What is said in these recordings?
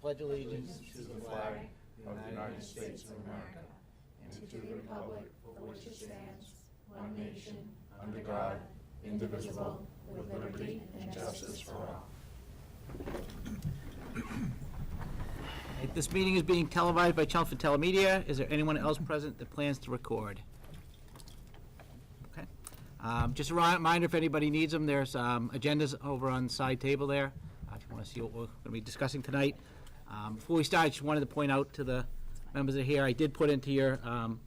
pledge allegiance to the flag of the United States of America and to the republic for which it stands, one nation, under God, indivisible, with liberty and justice for all. This meeting is being televised by Chelmsford Telemedia. Is there anyone else present that plans to record? Okay. Just a reminder, if anybody needs them, there's agendas over on the side table there, if you want to see what we're going to be discussing tonight. Before we start, I just wanted to point out to the members that are here, I did put into your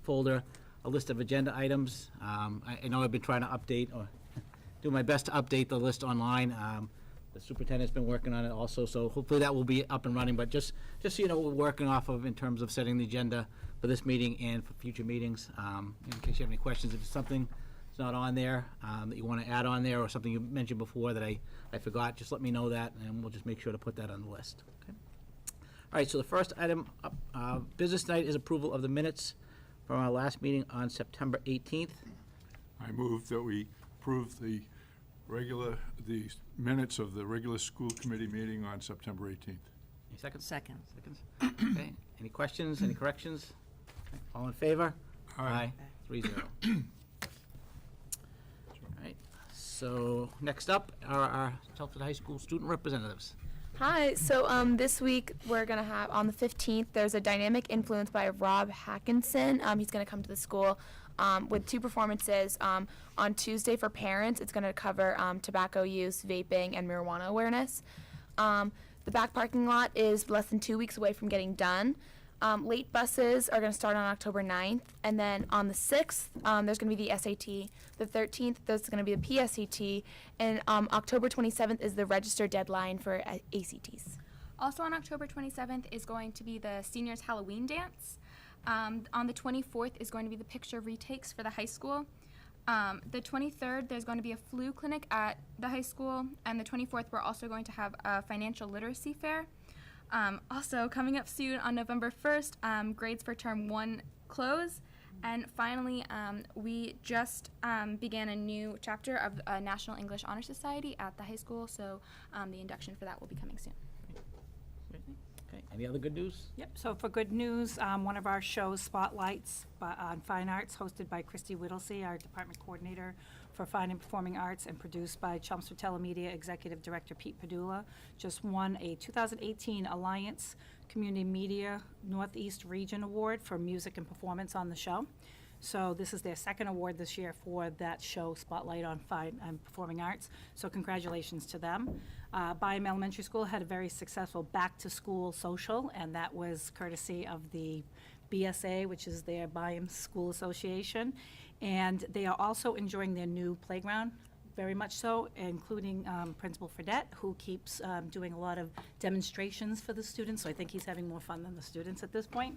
folder a list of agenda items. I know I've been trying to update, or do my best to update the list online. The superintendent's been working on it also, so hopefully that will be up and running. But just so you know what we're working off of in terms of setting the agenda for this meeting and for future meetings. In case you have any questions, if it's something that's not on there that you want to add on there, or something you mentioned before that I forgot, just let me know that, and we'll just make sure to put that on the list. Okay. All right, so the first item up, business tonight is approval of the minutes from our last meeting on September 18th. I move that we approve the minutes of the regular school committee meeting on September 18th. Any seconds? Second. Seconds. Okay. Any questions? Any corrections? Okay. All in favor? Aye. 3-0. All right. So next up are our Chelmsford High School student representatives. Hi, so this week we're going to have, on the 15th, there's a dynamic influence by Rob Hackinson. He's going to come to the school with 2 performances. On Tuesday for parents, it's going to cover tobacco use, vaping, and marijuana awareness. The back parking lot is less than 2 weeks away from getting done. Late buses are going to start on October 9th, and then on the 6th, there's going to be the SAT. The 13th, there's going to be the PSAT, and October 27th is the register deadline for ACTs. Also on October 27th is going to be the seniors Halloween dance. On the 24th is going to be the picture retakes for the high school. The 23rd, there's going to be a flu clinic at the high school, and the 24th, we're also going to have a financial literacy fair. Also, coming up soon on November 1st, grades for term 1 close. And finally, we just began a new chapter of National English Honor Society at the high school, so the induction for that will be coming soon. Okay. Any other good news? Yep, so for good news, one of our shows, Spotlights on Fine Arts, hosted by Christy Whittlesey, our department coordinator for Fine and Performing Arts, and produced by Chelmsford Telemedia Executive Director Pete Padula, just won a 2018 Alliance Community Media Northeast Region Award for music and performance on the show. So this is their second award this year for that show, Spotlight on Fine and Performing Arts. So congratulations to them. Byam Elementary School had a very successful back-to-school social, and that was courtesy of the BSA, which is their Byam School Association. And they are also enjoying their new playground, very much so, including Principal Fredette, who keeps doing a lot of demonstrations for the students. So I think he's having more fun than the students at this point.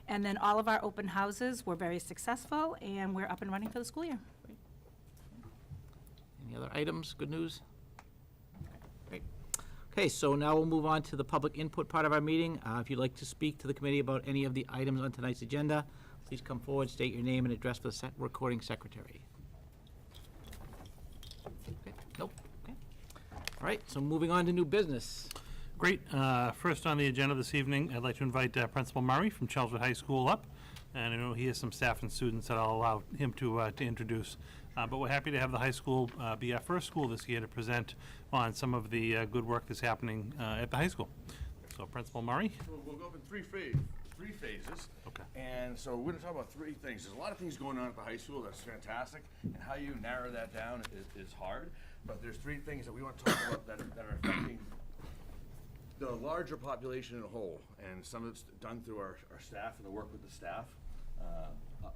And then all of our open houses were very successful, and we're up and running for the school year. Great. Any other items? Good news? Great. Okay, so now we'll move on to the public input part of our meeting. If you'd like to speak to the committee about any of the items on tonight's agenda, please come forward, state your name and address for the recording secretary. Okay. Nope. Okay. All right, so moving on to new business. Great. First on the agenda this evening, I'd like to invite Principal Murray from Chelmsford High School up. And I know he has some staff and students that I'll allow him to introduce. But we're happy to have the high school be our first school this year to present on some of the good work that's happening at the high school. So Principal Murray. We'll go up in three phases. Okay. And so we're going to talk about 3 things. There's a lot of things going on at the high school that's fantastic, and how you narrow that down is hard. But there's 3 things that we want to talk about that are affecting the larger population in a whole, and some of it's done through our staff and the work with the staff.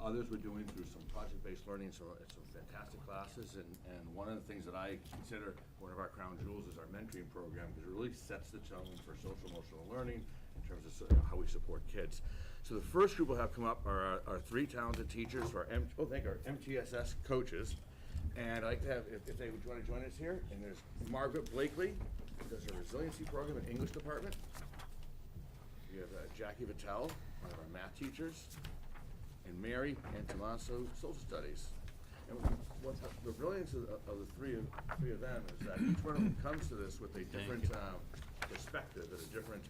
Others we're doing through some project-based learning, so it's some fantastic classes, and one of the things that I consider one of our crown jewels is our mentoring program, because it really sets the tone for social emotional learning in terms of how we support kids. So the first group we'll have come up are our 3 talented teachers, our MTSS coaches, and I'd like to have, if they would want to join us here, and there's Margaret Blakely, who does our resiliency program in English department. We have Jackie Vitale, one of our math teachers, and Mary and Tommaso, social studies. And the brilliance of the three of them is that each one of them comes to this with a different perspective and a different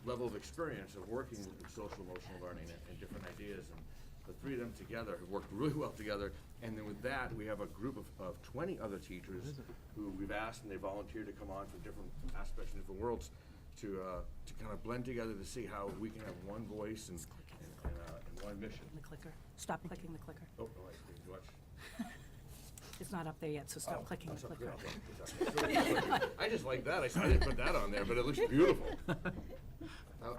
level of experience of working with social emotional learning and different ideas, and the three of them together have worked really well together. And then with that, we have a group of 20 other teachers who we've asked, and they volunteered to come on from different aspects and different worlds to kind of blend together to see how we can have one voice and one mission. The clicker. Stop clicking the clicker. Oh, all right, thank you much. It's not up there yet, so stop clicking the That's not clicker. good. I just like that. I didn't put that on there, but it looks beautiful.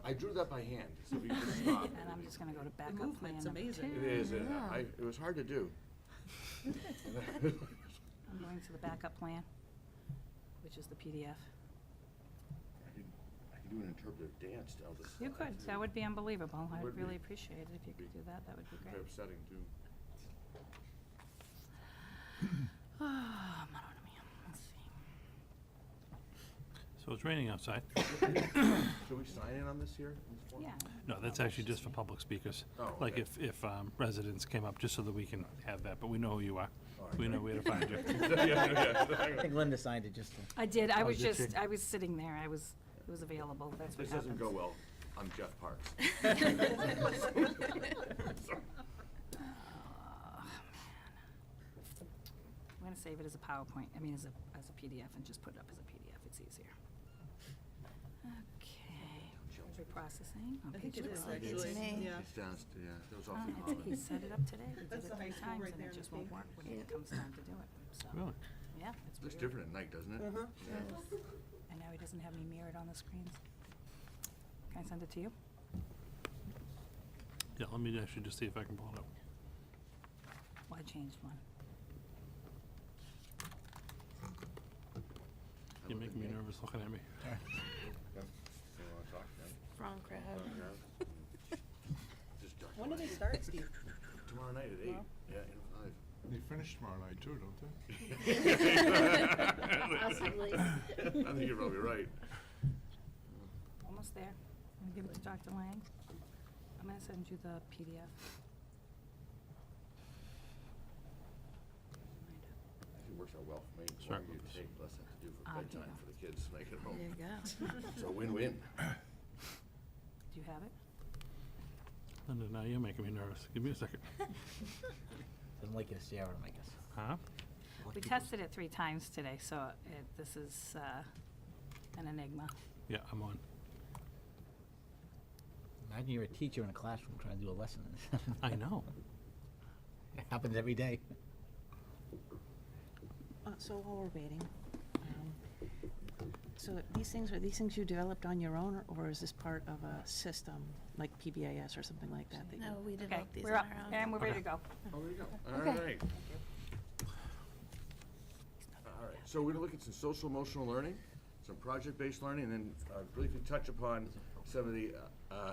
I drew that by hand, so if you can stop. And I'm just gonna go to backup plan movement's number amazing. 2. It is, it was hard to do. I'm going to the backup plan, which is the PDF. I could do an interpretive dance to all this. You could, that would be unbelievable. I'd Would be. really appreciate it if you could do that, that would be Very great. upsetting too. Let's see. So it's raining outside. Should we sign in on this here? in this form? Yeah. No, that's actually just for public speakers. Oh, Like okay. if residents came up, just so that we can have that, but we know who you are. All right. We know where to find you. I think Linda signed it just to. I did, I Oh, was did she? just, I was sitting there, it was available, that's what This happens. doesn't go well on Jeff Parks. I'm gonna save it as a PowerPoint, I mean, as a PDF, and just put it up as a PDF, it's easier. Okay, reprocessing on I think page it is 12. actually, yeah. It's down, yeah, that was Oh, awfully it's- he common. set it up today, he did That's it the high 3 school times, right and there it in just the won't paper. work when it comes time to do it, so, Really? yeah, it's Looks weird. different at night, doesn't it? And now he doesn't have me mirrored on the screens. Can I send it to you? Yeah, let me actually just see if I can pull it up. Well, I changed one. You're making me nervous looking at me. Yeah. You wanna talk then? Wrong crowd. Just talk When do about they it. start, Steve? Tomorrow night at 8. Yeah, in 5. They finish tomorrow night too, don't they? Possibly. I think you're probably right. Almost there. I'm gonna give it to Dr. Lang. I'm gonna send you the PDF. It works out well for me. The Sorry more you about this. take, less I have to do for There bedtime you go. for the kids when I get home. There you go. It's a win-win. Do you have it? Linda, now you're making me nervous. Give me a second. Doesn't like you to stare at him, I guess. Huh? We tested it 3 times today, so this is an enigma. Yeah, I'm on. Imagine you're a teacher in a classroom trying to do a lesson. I know. It happens every day. So while we're waiting, so these things you developed on your own, or is this part of a system like PBIS or something like that? No, we Okay, developed these we're on up, our own. and we're ready to go. Oh, there you go. All right. All right, so we're gonna look at some social emotional learning, some project-based learning, and then briefly touch upon some of the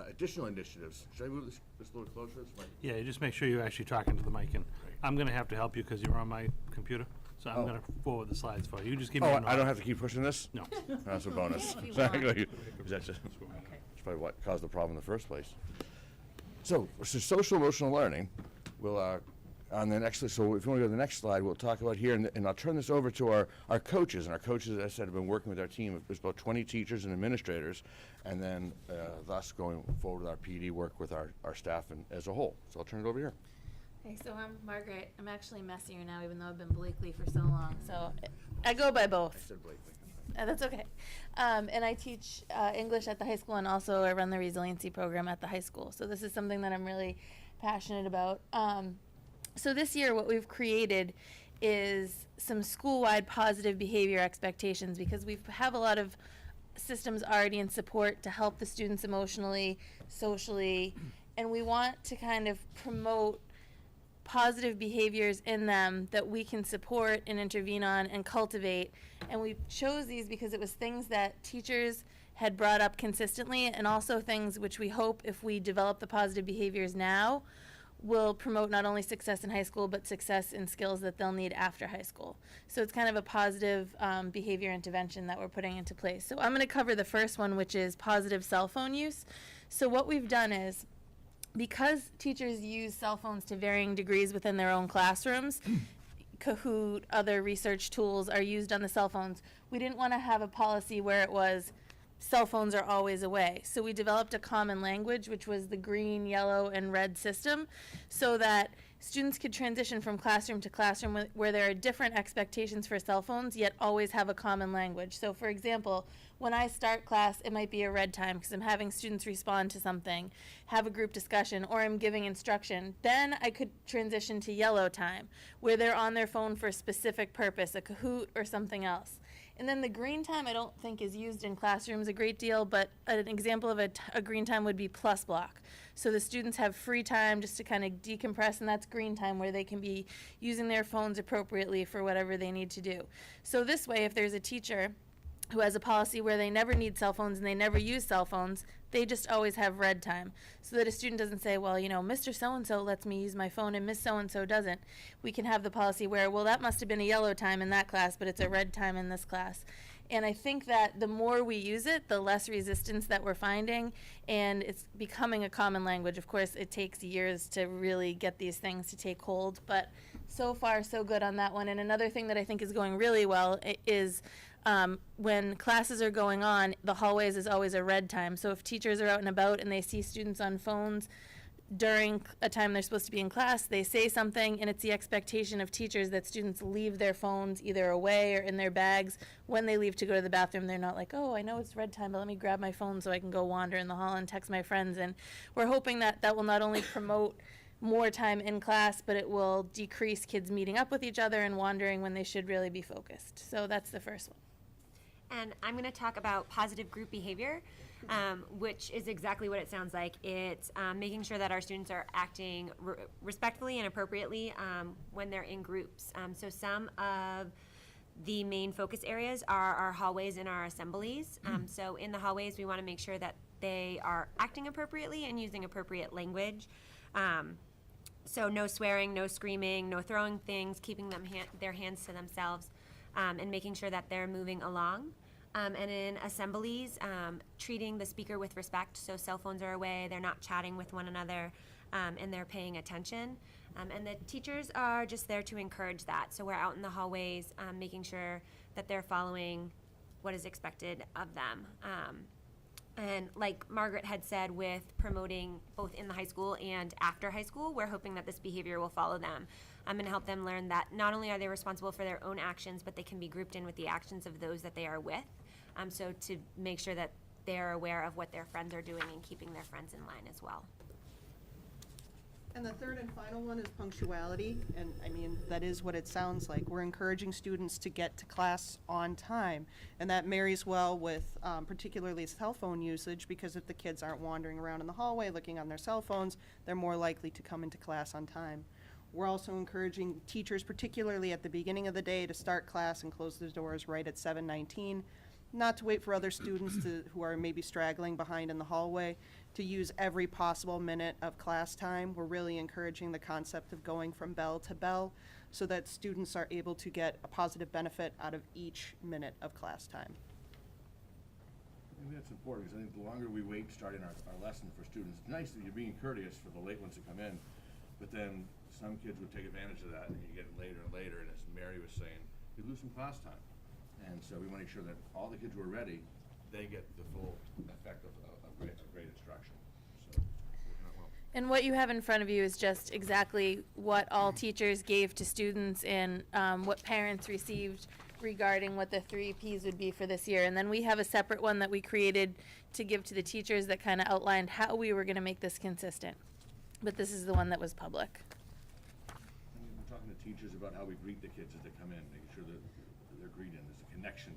additional initiatives. Should I move this a little closer? It's my- Yeah, just make sure you're actually talking to the mic, and I'm gonna have to help you because you're on my computer, so I'm Oh. gonna forward the slides for you. You just give me Oh, a I nod. don't have to keep pushing this? No. That's a bonus. If you Exactly. That's probably what caused the problem in the first place. So social emotional learning, we'll, on the next, so if you want to go to the next slide, we'll talk about here, and I'll turn this over to our coaches, and our coaches, as I said, have been working with our team. There's about 20 teachers and administrators, and then thus going forward with our PD work with our staff and as a whole. So I'll turn it over here. Hey, so I'm Margaret. I'm actually messier now, even though I've been Blakely for so long. So I go by I both. said Blakely. That's okay. And I teach English at the high school, and also I run the resiliency program at the high school. So this is something that I'm really passionate about. So this year, what we've created is some school-wide positive behavior expectations, because we have a lot of systems already in support to help the students emotionally, socially, and we want to kind of promote positive behaviors in them that we can support and intervene on and cultivate. And we chose these because it was things that teachers had brought up consistently, and also things which we hope, if we develop the positive behaviors now, will promote not only success in high school, but success in skills that they'll need after high school. So it's kind of a positive behavior intervention that we're putting into place. So I'm going to cover the first one, which is positive cell phone use. So what we've done is, because teachers use cell phones to varying degrees within their own classrooms, Kahoot, other research tools are used on the cell phones, we didn't want to have a policy where it was cell phones are always away. So we developed a common language, which was the green, yellow, and red system, so that students could transition from classroom to classroom where there are different expectations for cell phones, yet always have a common language. So for example, when I start class, it might be a red time because I'm having students respond to something, have a group discussion, or I'm giving instruction. Then I could transition to yellow time, where they're on their phone for a specific purpose, a Kahoot or something else. And then the green time I don't think is used in classrooms a great deal, but an example of a green time would be plus block. So the students have free time just to kind of decompress, and that's green time where they can be using their phones appropriately for whatever they need to do. So this way, if there's a teacher who has a policy where they never need cell phones and they never use cell phones, they just always have red time. So that a student doesn't say, well, you know, Mr. So-and-so lets me use my phone and Miss So-and-so doesn't. We can have the policy where, well, that must have been a yellow time in that class, but it's a red time in this class. And I think that the more we use it, the less resistance that we're finding, and it's becoming a common language. Of course, it takes years to really get these things to take hold, but so far, so good on that one. And another thing that I think is going really well is when classes are going on, the hallways is always a red time. So if teachers are out and about and they see students on phones during a time they're supposed to be in class, they say something, and it's the expectation of teachers that students leave their phones either away or in their bags. When they leave to go to the bathroom, they're not like, oh, I know it's red time, but let me grab my phone so I can go wander in the hall and text my friends. And we're hoping that that will not only promote more time in class, but it will decrease kids meeting up with each other and wandering when they should really be focused. So that's the first one. And I'm going to talk about positive group behavior, which is exactly what it sounds like. It's making sure that our students are acting respectfully and appropriately when they're in groups. So some of the main focus areas are our hallways and our assemblies. So in the hallways, we want to make sure that they are acting appropriately and using appropriate language. So no swearing, no screaming, no throwing things, keeping them their hands to themselves, and making sure that they're moving along. And in assemblies, treating the speaker with respect, so cell phones are away, they're not chatting with one another, and they're paying attention. And the teachers are just there to encourage that. So we're out in the hallways, making sure that they're following what is expected of them. And like Margaret had said, with promoting both in the high school and after high school, we're hoping that this behavior will follow them. And help them learn that not only are they responsible for their own actions, but they can be grouped in with the actions of those that they are with. So to make sure that they're aware of what their friends are doing and keeping their friends in line as well. And the third and final one is punctuality, and I mean, that is what it sounds like. We're encouraging students to get to class on time, and that marries well with particularly cell phone usage, because if the kids aren't wandering around in the hallway looking on their cell phones, they're more likely to come into class on time. We're also encouraging teachers, particularly at the beginning of the day, to start class and close the doors right at 7:19, not to wait for other students who are maybe straggling behind in the hallway, to use every possible minute of class time. We're really encouraging the concept of going from bell to bell so that students are able to get a positive benefit out of each minute of class time. I think that's important, because I think the longer we wait starting our lesson for students, it's nice that you're being courteous for the late ones to come in, but then some kids would take advantage of that, and you get later and later, and as Mary was saying, you lose some class time. And so we want to make sure that all the kids who are ready, they get the full effect of great instruction. So, working out well. And what you have in front of you is just exactly what all teachers gave to students and what parents received regarding what the 3 Ps would be for this year. And then we have a separate one that we created to give to the teachers that kind of outlined how we were going to make this consistent. But this is the one that was public. And we've been talking to teachers about how we greet the kids as they come in, making sure that they're greeted, there's a connection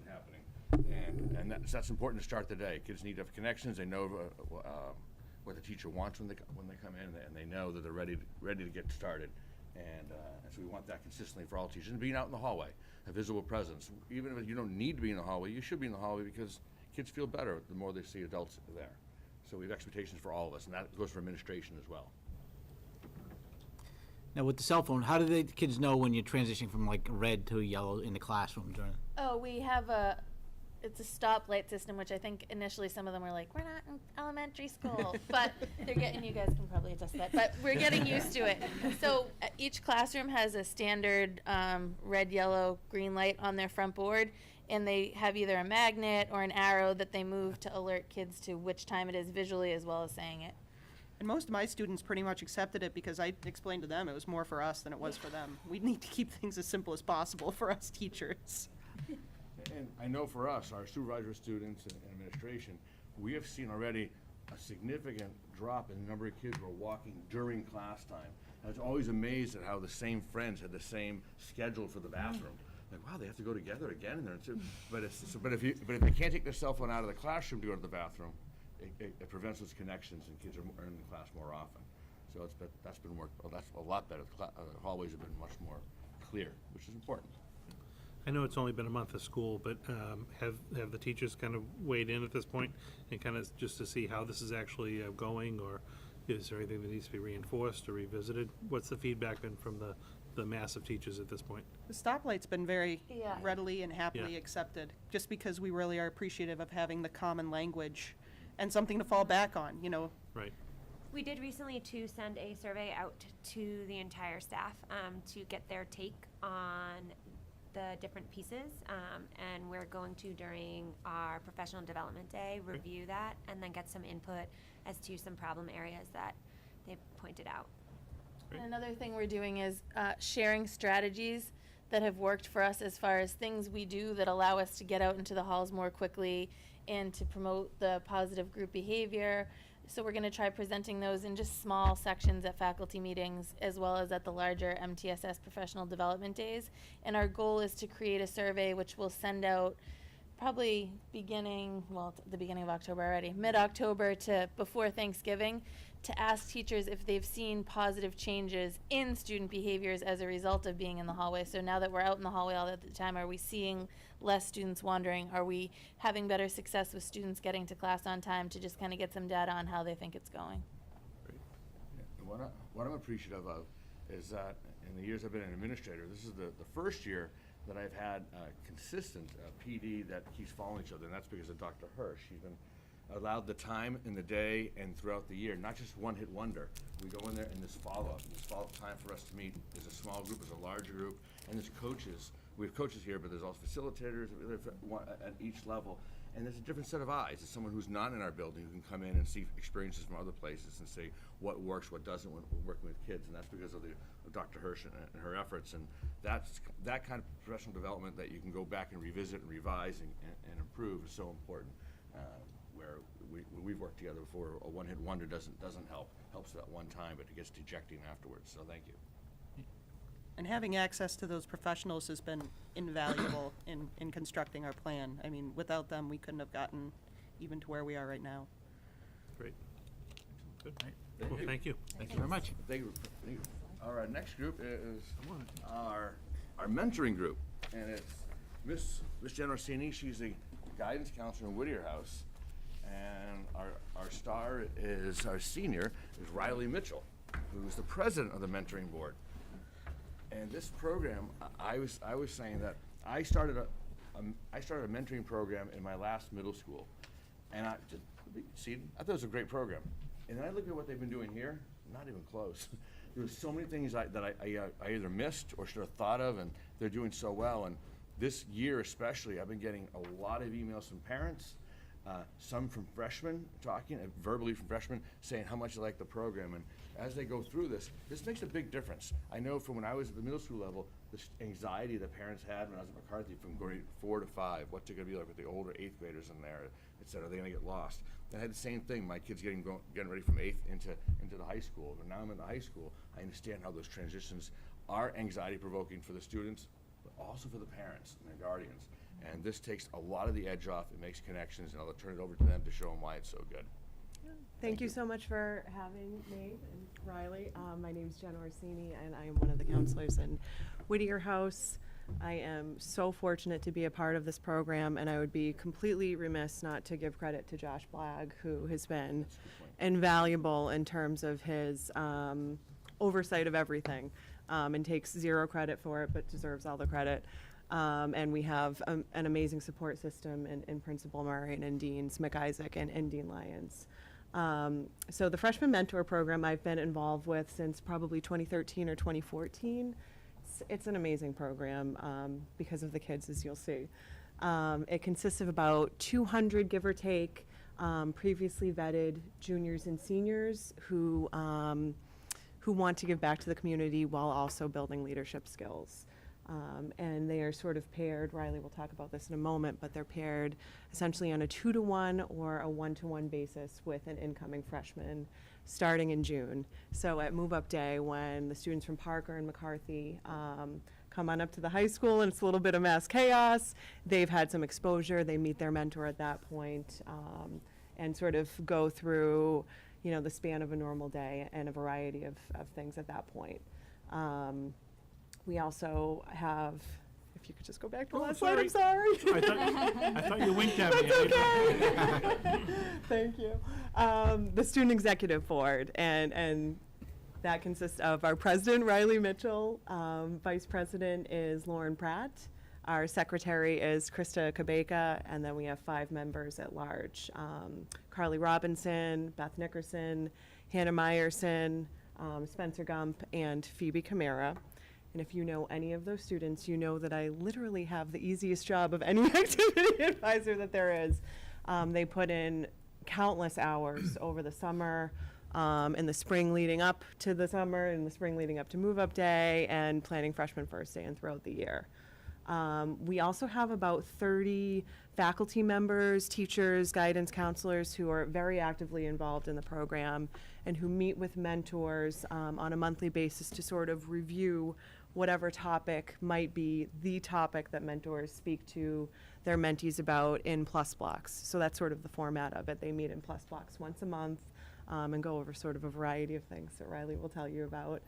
happening. And that's important to start the day. Kids need to have connections. They know what the teacher wants when they come in, and they know that they're ready to get started. And so we want that consistently for all teachers. And being out in the hallway, a visible presence. Even if you don't need to be in the hallway, you should be in the hallway, because kids feel better the more they see adults there. So we have expectations for all of us, and that goes for administration as well. Now, with the cell phone, how do the kids know when you're transitioning from like red to yellow in the classroom? Oh, we have it's a stoplight system, which I think initially some of them were like, we're not in elementary school, but they're getting, you guys can probably adjust that, but we're getting used to it. So each classroom has a standard red, yellow, green light on their front board, and they have either a magnet or an arrow that they move to alert kids to which time it is visually as well as saying it. And most of my students pretty much accepted it because I explained to them it was more for us than it was for them. We need to keep things as simple as possible for us teachers. And I know for us, our supervisor students and administration, we have seen already a significant drop in the number of kids who are walking during class time. I was always amazed at how the same friends had the same schedule for the bathroom. Like, wow, they have to go together again in there too. But if they can't take their cell phone out of the classroom to go to the bathroom, it prevents those connections, and kids are in the class more often. So that's been worked. Well, that's a lot better. The hallways have been much more clear, which is important. I know it's only been a month of school, but have the teachers kind of weighed in at this point and kind of just to see how this is actually going, or is there anything that needs to be reinforced or revisited? What's the feedback been from the mass of teachers at this point? The stoplight's been very Yeah. readily and happily Yeah. accepted, just because we really are appreciative of having the common language and something to fall back on, you know. Right. We did recently to send a survey out to the entire staff to get their take on the different pieces, and we're going to, during our professional development day, review that and then get some input as to some problem areas that they pointed out. Great. And another thing we're doing is sharing strategies that have worked for us as far as things we do that allow us to get out into the halls more quickly and to promote the positive group behavior. So we're going to try presenting those in just small sections at faculty meetings as well as at the larger MTSS professional development days. And our goal is to create a survey which we'll send out probably at the beginning of October already, mid-October to before Thanksgiving, to ask teachers if they've seen positive changes in student behaviors as a result of being in the hallway. So now that we're out in the hallway all the time, are we seeing less students wandering? Are we having better success with students getting to class on time, to just kind of get some data on how they think it's going? And what I'm appreciative of is that in the years I've been an administrator, this is the first year that I've had consistent PD that keeps following each other, and that's because of Dr. Hirsch. She's been allowed the time in the day and throughout the year, not just one hit wonder. We go in there and this follow-up time for us to meet. There's a small group, there's a larger group, and there's coaches. We have coaches here, but there's also facilitators at each level. And there's a different set of eyes. It's someone who's not in our building who can come in and see experiences from other places and say what works, what doesn't when we're working with kids. And that's because of Dr. Hirsch and her efforts. And that's that kind of professional development that you can go back and revisit and revise and improve is so important. Where we've worked together before, a one-hit wonder doesn't help. Helps that one time, but it gets dejecting afterwards. So thank you. And having access to those professionals has been invaluable in constructing our plan. I mean, without them, we couldn't have gotten even to where we are right now. Great. Good. Well, thank you. Thank you very much. Thank you. Our next group is our mentoring group, and it's Miss Jen Orsini. She's a guidance counselor in Whittier House, and our star is our senior is Riley Mitchell, who's the president of the mentoring board. And this program, I was saying that I started a mentoring program in my last middle school, and I thought it was a great program. And then I look at what they've been doing here, not even close. There were so many things that I either missed or should have thought of, and they're doing so well. And this year especially, I've been getting a lot of emails from parents, some from freshmen talking, verbally from freshmen, saying how much they like the program. And as they go through this makes a big difference. I know from when I was at the middle school level, the anxiety that parents had when I was at McCarthy from grade 4 to 5, what's it going to be like with the older 8th graders in there, et cetera, are they going to get lost? And I had the same thing, my kids getting ready from 8th into the high school. But now I'm in the high school, I understand how those transitions are anxiety provoking for the students, but also for the parents and their guardians. And this takes a lot of the edge off, it makes connections, and I'll turn it over to them to show them why it's so good. Thank you so much for having me and Riley. My name is Jen Orsini, and I am one of the counselors in Whittier House. I am so fortunate to be a part of this program, and I would be completely remiss not to give credit to Josh Blagg, who has been invaluable in terms of his oversight of everything, and takes zero credit for it, but deserves all the credit. And we have an amazing support system in Principal Murray and in Deans McIsaac and Dean Lyons. So the Freshman Mentor Program I've been involved with since probably 2013 or 2014. It's an amazing program because of the kids, as you'll see. It consists of about 200, give or take, previously vetted juniors and seniors who want to give back to the community while also building leadership skills. And they are sort of paired, Riley will talk about this in a moment, but they're paired essentially on a 2-to-1 or a 1-to-1 basis with an incoming freshman starting in June. So at Move Up Day, when the students from Parker and McCarthy come on up to the high school and it's a little bit of mass chaos, they've had some exposure, they meet their mentor at that point, and sort of go through, the span of a normal day and a variety of things at that point. We also have, if you could just go back to the last slide, I'm sorry. I thought you winked at me. That's okay. Thank you. The Student Executive Board, and that consists of our president, Riley Mitchell, vice president is Lauren Pratt, our secretary is Krista Kabeka, and then we have 5 members at large. Carly Robinson, Beth Nickerson, Hannah Meyerson, Spencer Gump, and Phoebe Camara. And if you know any of those students, you know that I literally have the easiest job of any activity advisor that there is. They put in countless hours over the summer, in the spring leading up to the summer, in the spring leading up to Move Up Day, and planning freshman first day and throughout the year. We also have about 30 faculty members, teachers, guidance counselors who are very actively involved in the program and who meet with mentors on a monthly basis to sort of review whatever topic might be the topic that mentors speak to their mentees about in plus blocks. So that's sort of the format of it. They meet in plus blocks once a month and go over sort of a variety of things that Riley will tell you about.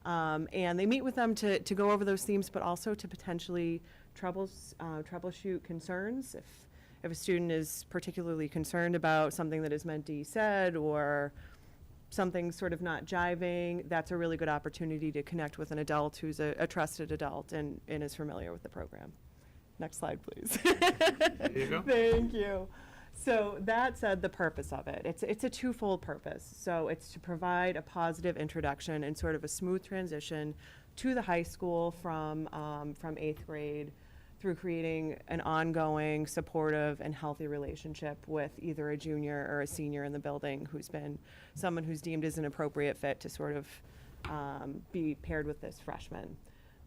And they meet with them to go over those themes, but also to potentially troubleshoot concerns. If a student is particularly concerned about something that his mentee said or something sort of not jiving, that's a really good opportunity to connect with an adult who's a trusted adult and is familiar with the program. Next slide, please. There you go. Thank you. So that said, the purpose of it, it's a twofold purpose. So it's to provide a positive introduction and sort of a smooth transition to the high school from 8th grade through creating an ongoing, supportive, and healthy relationship with either a junior or a senior in the building who's been someone who's deemed as an appropriate fit to sort of be paired with this freshman.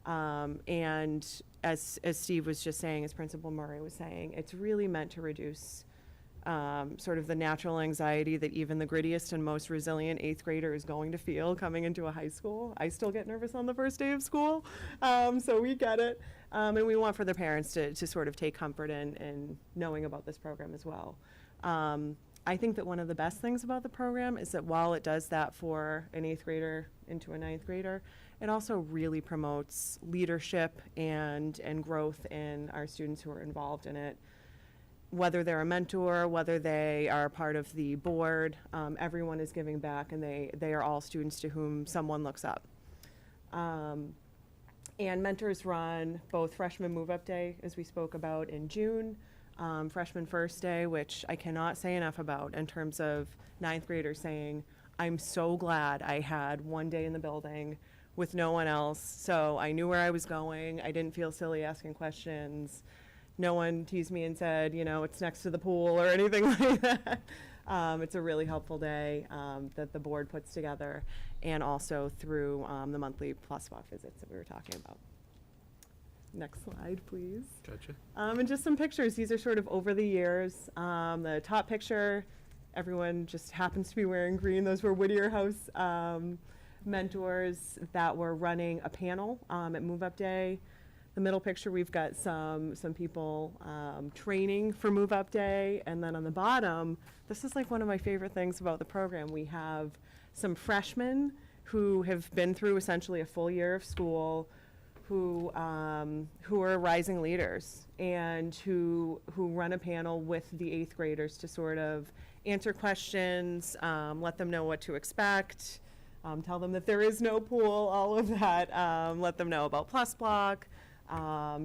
And as Steve was just saying, as Principal Murray was saying, it's really meant to reduce sort of the natural anxiety that even the grittiest and most resilient 8th grader is going to feel coming into a high school. I still get nervous on the first day of school, so we get it. And we want for the parents to sort of take comfort in knowing about this program as well. I think that one of the best things about the program is that while it does that for an 8th grader into a 9th grader, it also really promotes leadership and growth in our students who are involved in it. Whether they're a mentor, whether they are part of the board, everyone is giving back, and they are all students to whom someone looks up. And mentors run both Freshman Move Up Day, as we spoke about in June, Freshman First Day, which I cannot say enough about in terms of 9th graders saying, I'm so glad I had one day in the building with no one else, so I knew where I was going, I didn't feel silly asking questions. No one teased me and said, it's next to the pool or anything like that. It's a really helpful day that the board puts together, and also through the monthly plus walk visits that we were talking about. Next slide, please. Gotcha. And just some pictures. These are sort of over the years. The top picture, everyone just happens to be wearing green. Those were Whittier House mentors that were running a panel at Move Up Day. The middle picture, we've got some people training for Move Up Day. And then on the bottom, this is like one of my favorite things about the program. We have some freshmen who have been through essentially a full year of school, who are rising leaders and who run a panel with the 8th graders to sort of answer questions, let them know what to expect, tell them that there is no pool, all of that, let them know about Plus Block,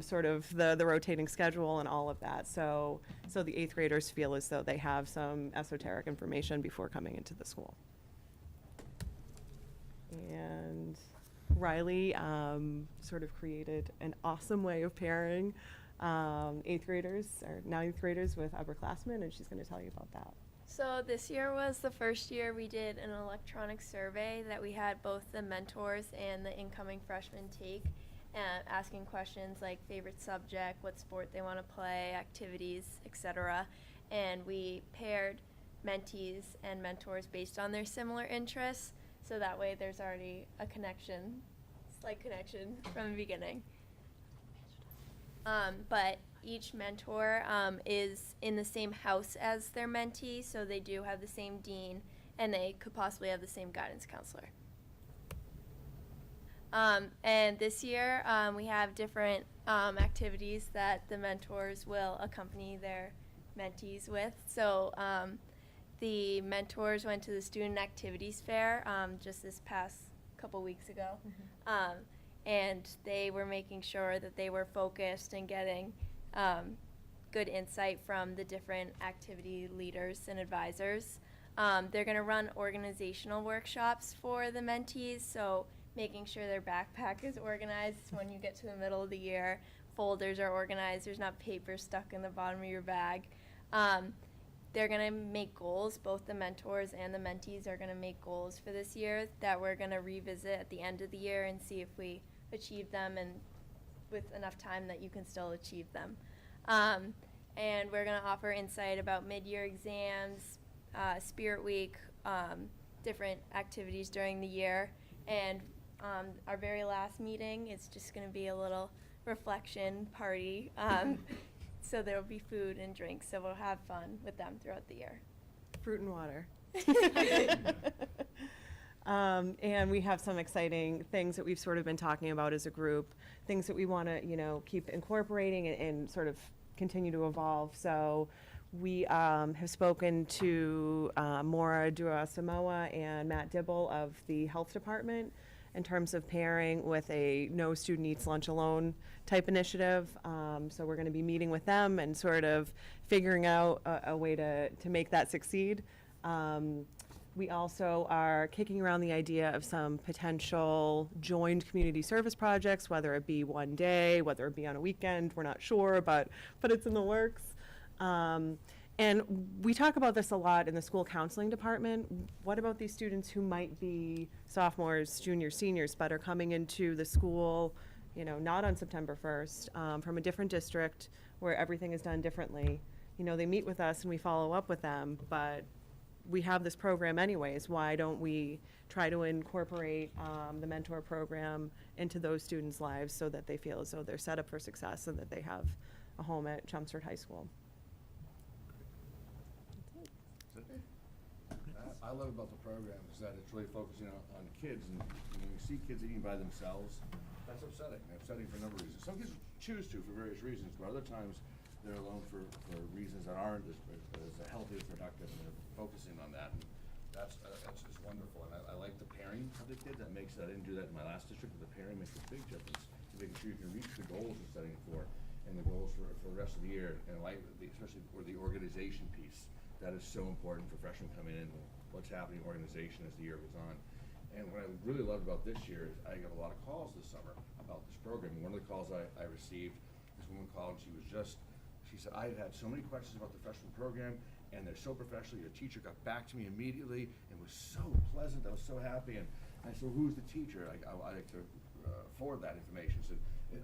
sort of the rotating schedule and all of that. So the 8th graders feel as though they have some esoteric information before coming into the school. And Riley sort of created an awesome way of pairing eighth graders or ninth graders with upperclassmen, and she's going to tell you about that. So this year was the first year we did an electronic survey that we had both the mentors and the incoming freshmen take, asking questions like favorite subject, what sport they want to play, activities, etc. And we paired mentees and mentors based on their similar interests, so that way there's already a connection, slight connection from the beginning. But each mentor is in the same house as their mentee, so they do have the same dean, and they could possibly have the same guidance counselor. And this year, we have different activities that the mentors will accompany their mentees with. So the mentors went to the Student Activities Fair just this past couple weeks ago. And they were making sure that they were focused and getting good insight from the different activity leaders and advisors. They're going to run organizational workshops for the mentees, so making sure their backpack is organized when you get to the middle of the year, folders are organized, there's not paper stuck in the bottom of your bag. They're going to make goals, both the mentors and the mentees are going to make goals for this year that we're going to revisit at the end of the year and see if we achieve them and with enough time that you can still achieve them. And we're going to offer insight about mid-year exams, Spirit Week, different activities during the year. And our very last meeting is just going to be a little reflection party. So there will be food and drinks, so we'll have fun with them throughout the year. Fruit and water. And we have some exciting things that we've sort of been talking about as a group, things that we want to, keep incorporating and sort of continue to evolve. So we have spoken to Maura Dua-Samoa and Matt Dibble of the health department in terms of pairing with a no student eats lunch alone type initiative. So we're going to be meeting with them and sort of figuring out a way to make that succeed. We also are kicking around the idea of some potential joined community service projects, whether it be one day, whether it be on a weekend, we're not sure, but it's in the works. And we talk about this a lot in the school counseling department. What about these students who might be sophomores, juniors, seniors, but are coming into the school, not on September 1st, from a different district where everything is done differently? They meet with us and we follow up with them, but we have this program anyways. Why don't we try to incorporate the mentor program into those students' lives so that they feel as though they're set up for success and that they have a home at Chelmsford High School? I love about the program is that it's really focusing on kids, and when you see kids eating by themselves, that's upsetting. It's upsetting for a number of reasons. Some kids choose to for various reasons, but other times they're alone for reasons that aren't as healthy as productive, and they're focusing on that. And that's just wonderful. And I like the pairing of the kid. That makes I didn't do that in my last district, but the pairing makes a big difference to making sure you can reach the goals you're setting for, and the goals for the rest of the year, and especially for the organization piece. That is so important for freshmen coming in, what's happening in organization as the year goes on. And what I really loved about this year is I got a lot of calls this summer about this program. And one of the calls I received, this woman called, she said, I've had so many questions about the freshman program, and they're so professional. Your teacher got back to me immediately and was so pleasant. I was so happy. And I said, who's the teacher? I like to forward that information. So,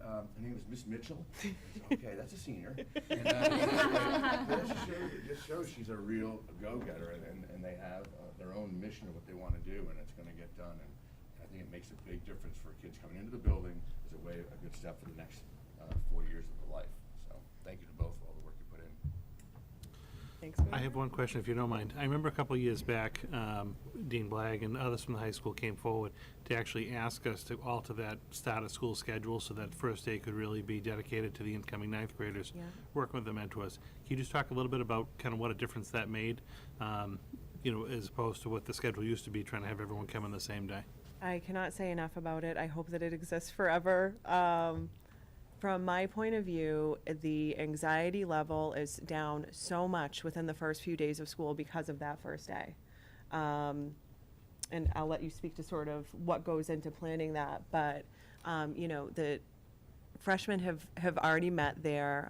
her name is Miss Mitchell. Said, okay, that's a senior. And it just shows she's a real go-getter, and they have their own mission of what they want to do, and it's going to get done. And I think it makes a big difference for kids coming into the building as a good step for the next 4 years of their life. So thank you to both for all the work you put in. Thanks. I have one question, if you don't mind. I remember a couple of years back, Dean Blagg and others from the high school came forward to actually ask us to alter that start of school schedule so that first day could really be dedicated to the incoming ninth graders, working with the mentors. Can you just talk a little bit about kind of what a difference that made, as opposed to what the schedule used to be, trying to have everyone come on the same day? I cannot say enough about it. I hope that it exists forever. From my point of view, the anxiety level is down so much within the first few days of school because of that first day. And I'll let you speak to sort of what goes into planning that. But, freshmen have already met their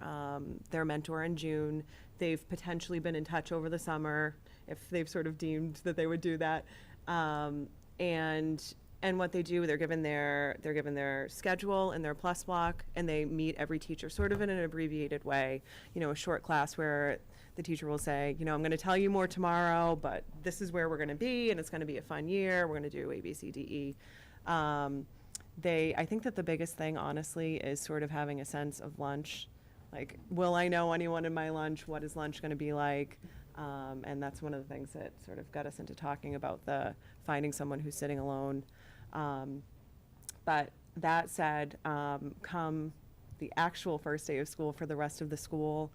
mentor in June. They've potentially been in touch over the summer if they've sort of deemed that they would do that. And what they do, they're given their schedule and their plus block, and they meet every teacher sort of in an abbreviated way. You know, a short class where the teacher will say, you know, I'm going to tell you more tomorrow, but this is where we're going to be, and it's going to be a fun year. We're going to do A, B, C, D, E. I think that the biggest thing, honestly, is sort of having a sense of lunch. Like, will I know anyone in my lunch? What is lunch going to be like? And that's one of the things that sort of got us into talking about finding someone who's sitting alone. But that said, come the actual first day of school for the rest of the school,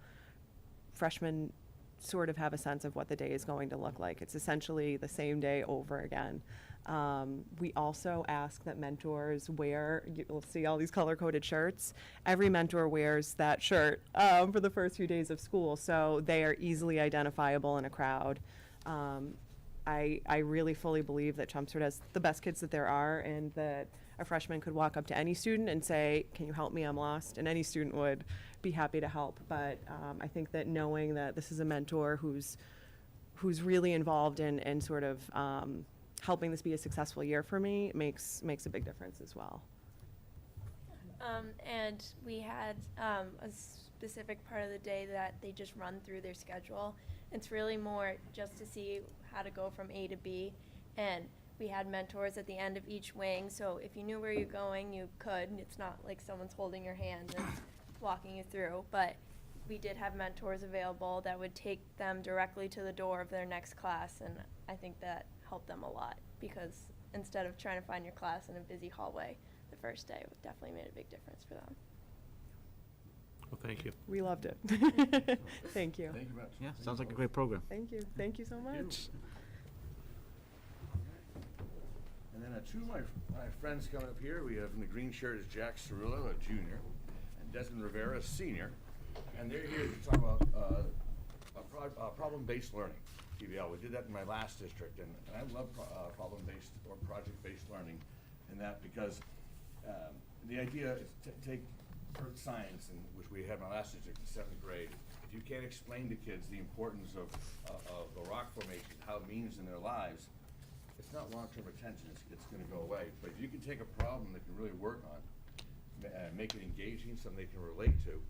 freshmen sort of have a sense of what the day is going to look like. It's essentially the same day over again. We also ask that mentors you'll see all these color-coded shirts. Every mentor wears that shirt for the first few days of school, so they are easily identifiable in a crowd. I really fully believe that Chelmsford has the best kids that there are, and that a freshman could walk up to any student and say, can you help me, I'm lost, and any student would be happy to help. But I think that knowing that this is a mentor who's really involved in sort of helping this be a successful year for me makes a big difference as well. And we had a specific part of the day that they just run through their schedule. It's really more just to see how to go from A to B. And we had mentors at the end of each wing, so if you knew where you're going, you could. It's not like someone's holding your hand and walking you through, but we did have mentors available that would take them directly to the door of their next class, and I think that helped them a lot, because instead of trying to find your class in a busy hallway the first day, it definitely made a big difference for them. Well, thank you. We loved it. Thank you. Thank you very much. Yeah, sounds like a great program. Thank you. Thank you so much. And then two of my friends coming up here. We have in the green shirt is Jack Cirillo, a junior, and Desmond Rivera, a senior. And they're here to talk about problem-based learning, PBL. We did that in my last district, and I love problem-based or project-based learning in that because the idea is to take earth science, which we had in my last district in 7th grade. If you can't explain to kids the importance of the rock formation, how it means in their lives, it's not long-term retention, it's going to go away. But if you can take a problem they can really work on, make it engaging, something they can relate to,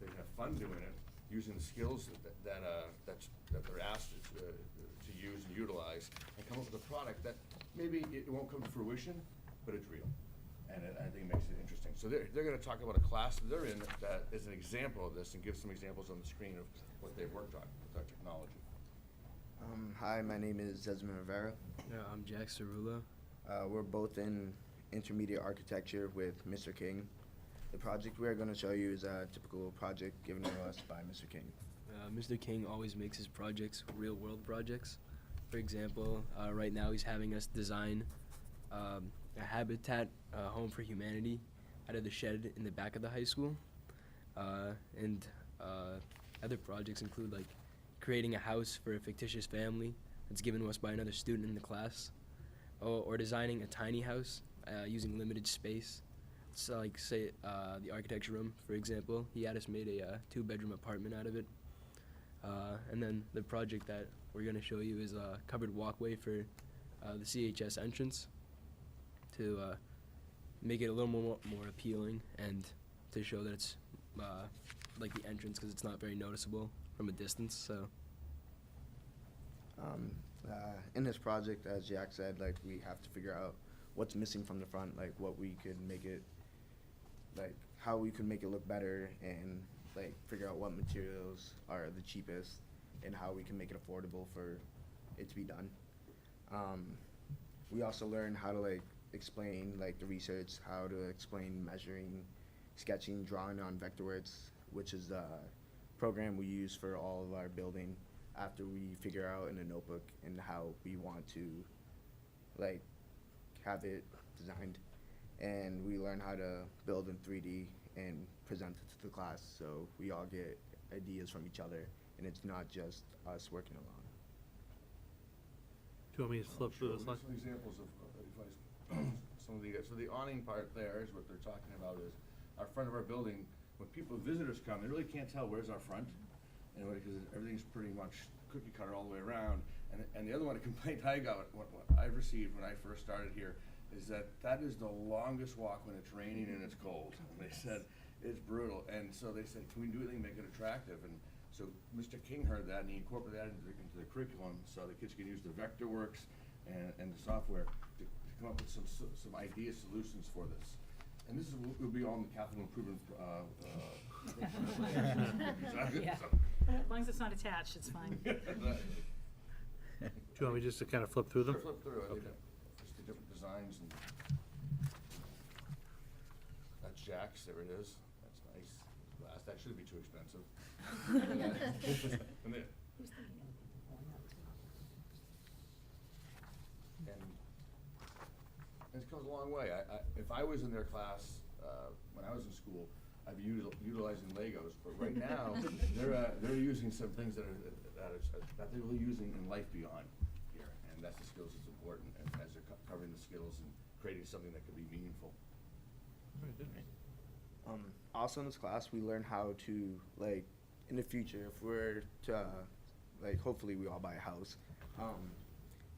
they can have fun doing it, using the skills that they're asked to use and utilize, and come up with a product that maybe it won't come to fruition, but it's real. And I think it makes it interesting. So they're going to talk about a class that they're in that is an example of this, and give some examples on the screen of what they've worked on with our technology. Hi, my name is Desmond Rivera. I'm Jack Cerullo. We're both in intermediate architecture with Mr. King. The project we're going to show you is a typical project given to us by Mr. King. Mr. King always makes his projects real-world projects. For example, right now he's having us design a habitat home for humanity out of the shed in the back of the high school. And other projects include like creating a house for a fictitious family that's given to us by another student in the class, or designing a tiny house using limited space. So like say the architecture room, for example, he had us made a 2-bedroom apartment out of it. And then the project that we're going to show you is a covered walkway for the CHS entrance to make it a little more appealing and to show that it's like the entrance, because it's not very noticeable from a distance. So in this project, as Jack said, like we have to figure out what's missing from the front, like what we could make it, like how we could make it look better, and like figure out what materials are the cheapest and how we can make it affordable for it to be done. We also learn how to like explain like the research, how to explain measuring, sketching, drawing on Vectorworks, which is the program we use for all of our building after we figure out in a notebook and how we want to like have it designed. And we learn how to build in 3D and present it to the class, so we all get ideas from each other and it's not just us working alone. Do you want me to flip through the slide? Some examples of some of the, so the awning part there is what they're talking about is our front of our building, when visitors come, they really can't tell where's our front, because everything's pretty much cookie cutter all the way around. And the other one, a complaint I got, what I received when I first started here, is that is the longest walk when it's raining and it's cold. And they said, it's brutal. And so they said, can we do anything to make it attractive? And so Mr. King heard that, and he incorporated that into the curriculum, so the kids can use the Vectorworks and the software to come up with some idea solutions for this. And this will be on the capital improvement. Yeah. As long as it's not attached, it's fine. Do you want me just to kind of flip through them? Flip through it. Okay. Just the different designs. And that's Jack's. There it is. That's nice. Glass. That shouldn't be too expensive. And then, and it's come a long way. If I was in their class when I was in school, I'd be utilizing Legos. But right now, they're using some things that they're really using in life beyond here, and that's the skills that's important. And as they're covering the skills and creating something that could be meaningful. Also in this class, we learn how to, like, in the future, if we're to, like, hopefully we all buy a house,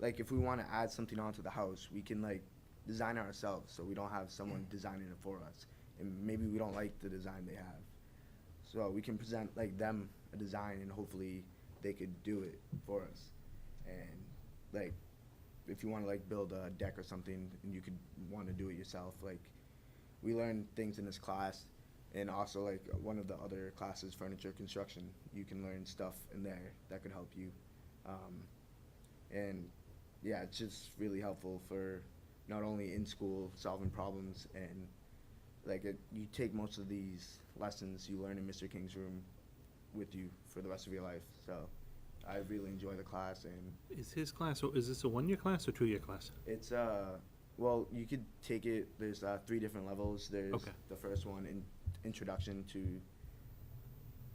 like, if we want to add something onto the house, we can, like, design it ourselves, so we don't have someone designing it for us, and maybe we don't like the design they have. So we can present, like, them a design, and hopefully they could do it for us. And, like, if you want to, like, build a deck or something, and you could want to do it yourself, like, we learn things in this class. And also, like, one of the other classes, furniture construction, you can learn stuff in there that could help you. And yeah, it's just really helpful for not only in school solving problems, and like you take most of these lessons you learn in Mr. King's room with you for the rest of your life. So I really enjoy the class. And Is his class, is this a 1-year class or 2-year class? it's well, you could take it, there's 3 different levels. There's Okay. the first one, introduction to,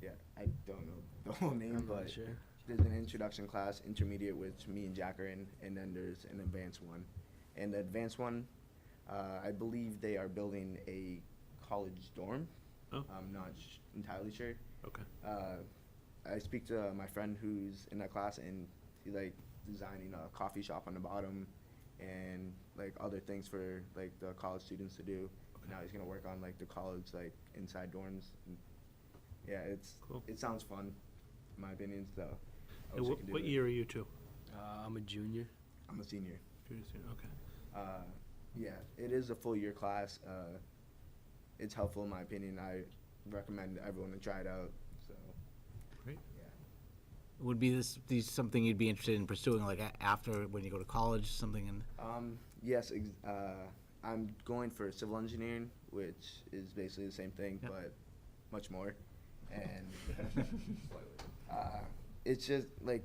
yeah, I don't know the whole name, I'm not but sure. there's an introduction class, intermediate, which me and Jack are in, and then there's an advanced one. And the advanced one, I believe they are building a college dorm. Oh. I'm not entirely sure. Okay. I speak to my friend who's in that class, and he's like designing a coffee shop on the bottom, and like other things for like the college students to do. Okay. Now he's gonna work on like the college like inside dorms. And yeah, Cool. it sounds fun, in my opinion. So I And wish I could do what it. year are you two? I'm a junior. I'm a senior. Junior, senior, okay. Yeah, it is a full year class. It's helpful in my opinion. I recommend everyone to try it out. So Great. yeah. Would be these something you'd be interested in pursuing, like after, when you go to college, something in? Yes, I'm going for civil engineering, which is basically the same thing, Yep. but much more. And it's just like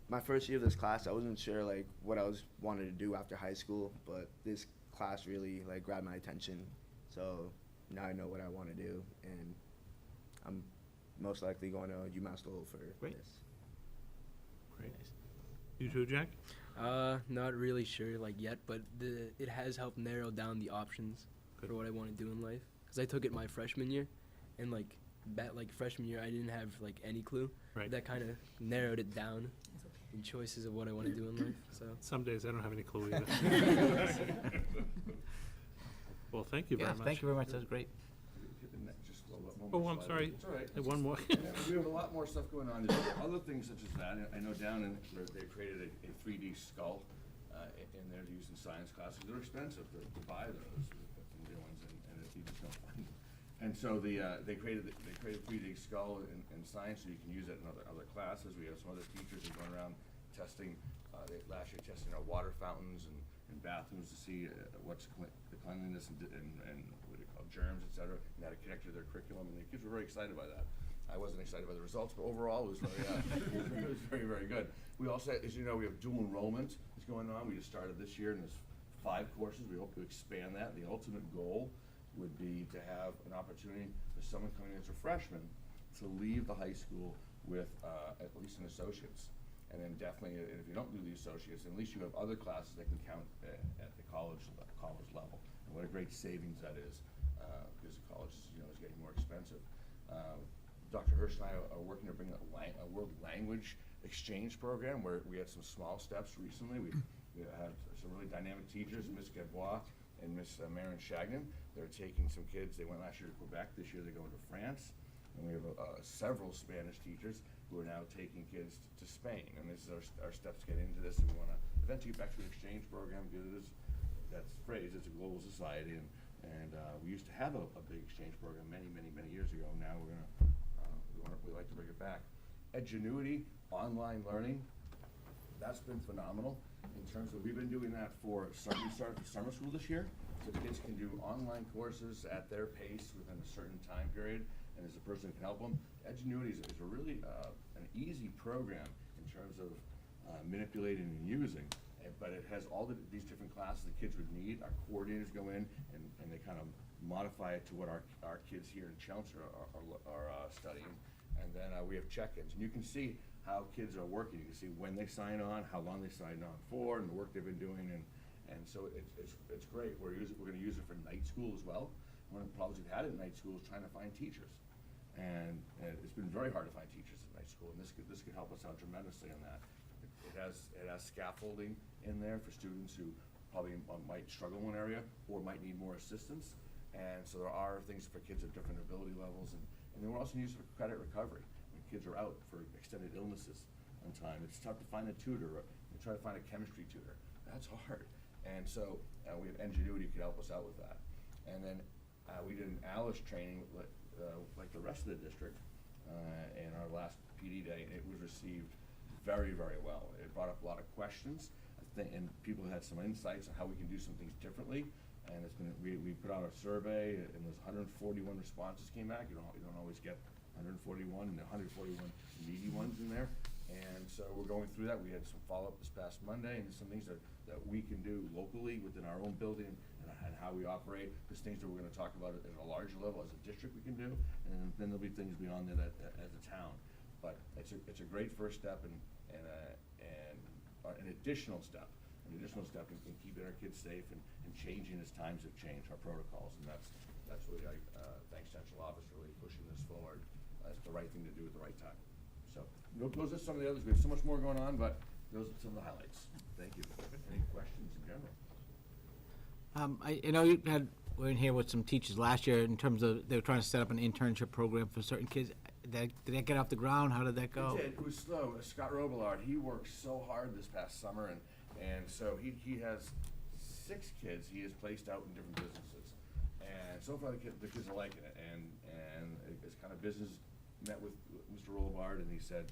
my first year of this class, I wasn't sure like what I wanted to do after high school, but this class really like grabbed my attention. So now I know what I want to do, and I'm most likely going to UMass Lowell for Great. this. Great. You too, Jack? Not really sure like yet, but it has helped narrow down the options for what I want to do in life. Cause I took it my freshman year, and like freshman year I didn't have like any clue. Right. That kind of narrowed it down in choices of what I want to do in life. So Some days I don't have any clue either. Well, thank you very Yeah, much. thank you very much, that's great. Just a little bit more Oh, I'm slide. sorry. It's all right. Hey, one more. We have a lot more stuff going on. There's other things such as that. I know down in, they created a 3D skull in there to use in science classes. They're expensive to buy those, the new ones, and you just don't find them. And so they created 3D skull in science, so you can use it in other classes. We have some other teachers who are going around testing. Last year testing our water fountains and bathrooms to see what's the cleanliness and what do you call germs, et cetera, and how to connect to their curriculum. And the kids were very excited by that. I wasn't excited by the results, but overall it was it was very, very good. We also, as you know, we have dual enrollment is going on. We just started this year, and there's 5 courses. We hope to expand that. The ultimate goal would be to have an opportunity for someone coming in as a freshman to leave the high school with at least an associate's. And then definitely, if you don't do the associates, at least you have other classes that can count at the college level. And what a great savings that is because college is, is getting more expensive. Dr. Hirsch and I are working to bring a world language exchange program where we had some small steps recently. We had some really dynamic teachers, Miss Gadbois and Miss Marin Chagnon. They're taking some kids. They went last year to Quebec. This year they're going to France. And we have several Spanish teachers who are now taking kids to Spain. And this is our steps to get into this. And we want to eventually get back to an exchange program because it is, that's the phrase, it's a global society. And we used to have a big exchange program many years ago. Now we'd like to bring it back. Edgenuity, online learning, that's been phenomenal in terms of, we've been doing that we started for summer school this year, so the kids can do online courses at their pace within a certain time period, and as a person can help them. Edgenuity is a really an easy program in terms of manipulating and using, but it has all these different classes the kids would need. Our coordinators go in and they kind of modify it to what our kids here in Chelmsford are studying. And then we have check-ins, and you can see how kids are working. You can see when they sign on, how long they signed on for, and the work they've been doing, and so it's great. We're going to use it for night school as well. One of the problems we've had at night school is trying to find teachers, and it's been very hard to find teachers at night school, and this could help us out tremendously on that. It has scaffolding in there for students who probably might struggle in one area or might need more assistance, and so there are things for kids of different ability levels, and then we're also using it for credit recovery. When kids are out for extended illnesses on time, it's tough to find a tutor, or you try to find a chemistry tutor. That's hard. And so we have Ingenuity could help us out with that. And then we did an ALICE training like the rest of the district in our last PD day, and it was received very well. It brought up a lot of questions, and people had some insights on how we can do some things differently. And it's been, we put out a survey, and there's 141 responses came back. You don't always get 141, and 141 meaty ones in there. And so we're going through that. We had some follow-up this past Monday, and there's some things that we can do locally within our own building and how we operate. There's things that we're going to talk about at a larger level as a district we can do, and then there'll be things beyond that as a town. But it's a great first step and an additional step. An additional step in keeping our kids safe and changing as times have changed our protocols, and that's really, thanks Central Office for really pushing this forward. It's the right thing to do at the right time. So those are some of the others. We have so much more going on, but those are some of the highlights. Thank you. Any questions in general? I know we're in here with some teachers last year in terms of they were trying to set up an internship program for certain kids. Did that get off the ground? How did that go? It did. It was slow. Scott Robillard, he worked so hard this past summer, and so he has 6 kids he has placed out in different businesses. And so far the kids are liking it, and it's kind of business met with Mr. Robillard, and he said,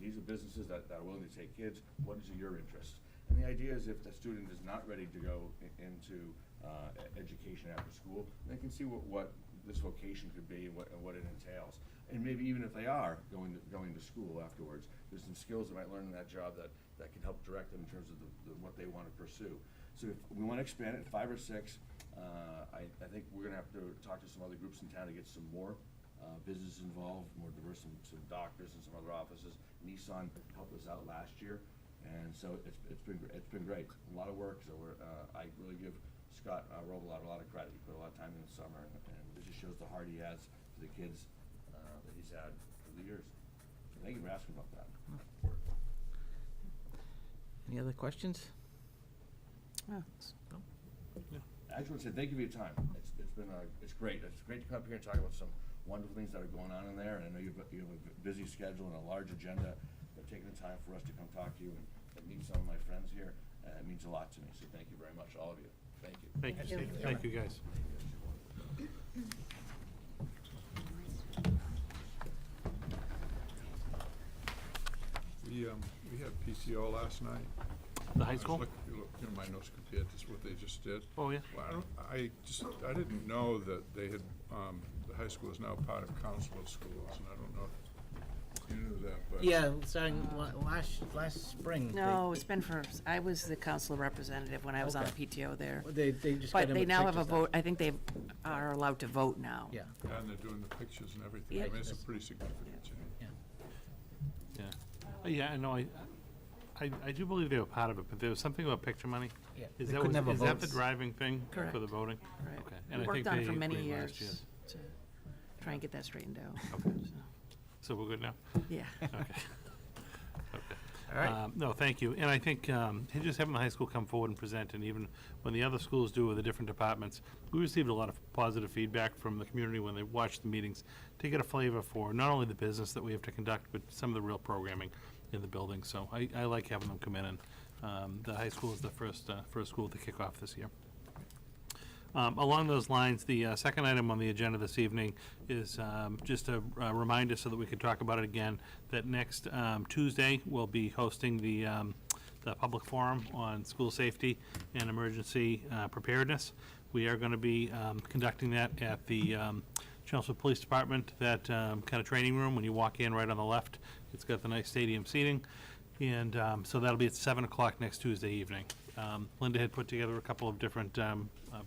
these are businesses that are willing to take kids. What is your interest? And the idea is if the student is not ready to go into education after school, they can see what this vocation could be and what it entails. And maybe even if they are going to school afterwards, there's some skills they might learn in that job that can help direct them in terms of what they want to pursue. So if we want to expand it, 5 or 6, I think we're going to have to talk to some other groups in town to get some more businesses involved, more diverse, some doctors and some other offices. Nissan helped us out last year, and so it's been great. A lot of work. So I really give Scott Robillard a lot of credit. He put a lot of time in the summer, and it just shows the heart he has for the kids that he's had for the years. So thank you for asking about that. Any other questions? Oh. No? Yeah. I just want to say thank you for your time. It's great. It's great to come up here and talk about some wonderful things that are going on in there. And I know you have a busy schedule and a large agenda. But taking the time for us to come talk to you and meet some of my friends here, it means a lot to me. So thank you very much, all of you. Thank you. Thank you, Steve. Thank you, guys. We had PTO last night. The high school? My notes compared to what they just did. Oh, yeah. Well, I didn't know that they had, the high school is now part of council of schools, and I don't know if you knew that, but. Yeah, starting last spring. No, it's been I was the council representative when I was on the PTO there. They just But got in they with now have a pictures now. vote, I think they are allowed to vote now. Yeah. And they're doing the pictures and everything. Yeah. I mean, it's a pretty significant change. Yeah. Yeah. Yeah, I know. I do believe they were part of it, but there was something about picture money. Yeah, Is they that, couldn't have a is that the vote. driving thing for Correct. the voting? Right. Okay. We And I worked think on they it for many agreed years last year. to try and get that straightened out. Okay. So we're good now? Yeah. Okay. Okay. All right. No, thank you. And I think just having the high school come forward and present, and even when the other schools do with the different departments, we received a lot of positive feedback from the community when they watched the meetings to get a flavor for not only the business that we have to conduct, but some of the real programming in the building. So I like having them come in, and the high school is the first school to kick off this year. Along those lines, the second item on the agenda this evening is just a reminder so that we can talk about it again, that next Tuesday, we'll be hosting the public forum on school safety and emergency preparedness. We are going to be conducting that at the Chelmsford Police Department, that kind of training room. When you walk in right on the left, it's got the nice stadium seating. And so that'll be at 7 o'clock next Tuesday evening. Linda had put together a couple of different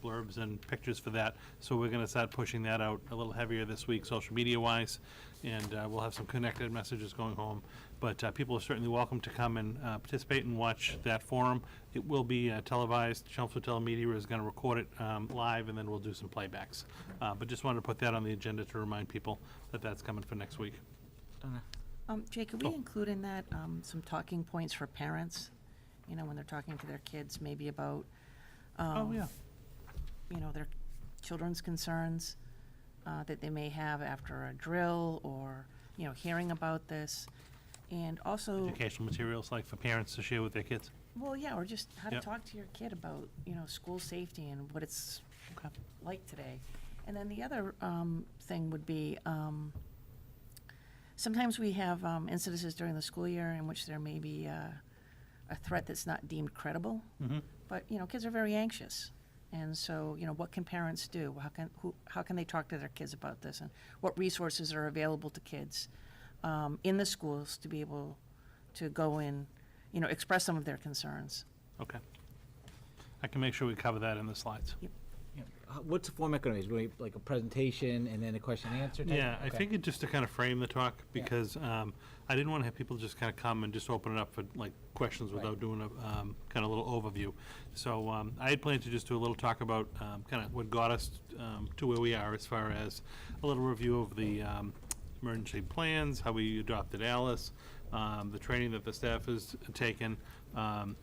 blurbs and pictures for that, so we're going to start pushing that out a little heavier this week, social media-wise, and we'll have some connected messages going home. But people are certainly welcome to come and participate and watch that forum. It will be televised. Chelmsford Telemedia is going to record it live, and then we'll do some playbacks. But just wanted to put that on the agenda to remind people that that's coming for next week. Jay, could we include in that some talking points for parents? You know, when they're talking to their kids, maybe about, Oh, yeah. you know, their children's concerns that they may have after a drill, or, you know, hearing about this. And also, Educational materials, like for parents to share with their kids. well, yeah, or just how to Yep. talk to your kid about, you know, school safety and what it's Okay. like today. And then the other thing would be, sometimes we have incidences during the school year in which there may be a threat that's not deemed credible. Mm-hmm. But, you know, kids are very anxious. And so, you know, what can parents do? How can they talk to their kids about this? And what resources are available to kids in the schools to be able to go in, you know, express some of their concerns? Okay. I can make sure we cover that in the slides. Yep. Yeah. What's the format going to be? Is it gonna be like a presentation and then a question and answer type? Yeah, I Okay. figured just to kind of frame the talk, Yeah. because I didn't want to have people just kind of come and just open it up for like questions Right. without doing a kind of little overview. So I had planned to just do a little talk about kind of what got us to where we are, as far as a little review of the emergency plans, how we adopted Alice, the training that the staff has taken.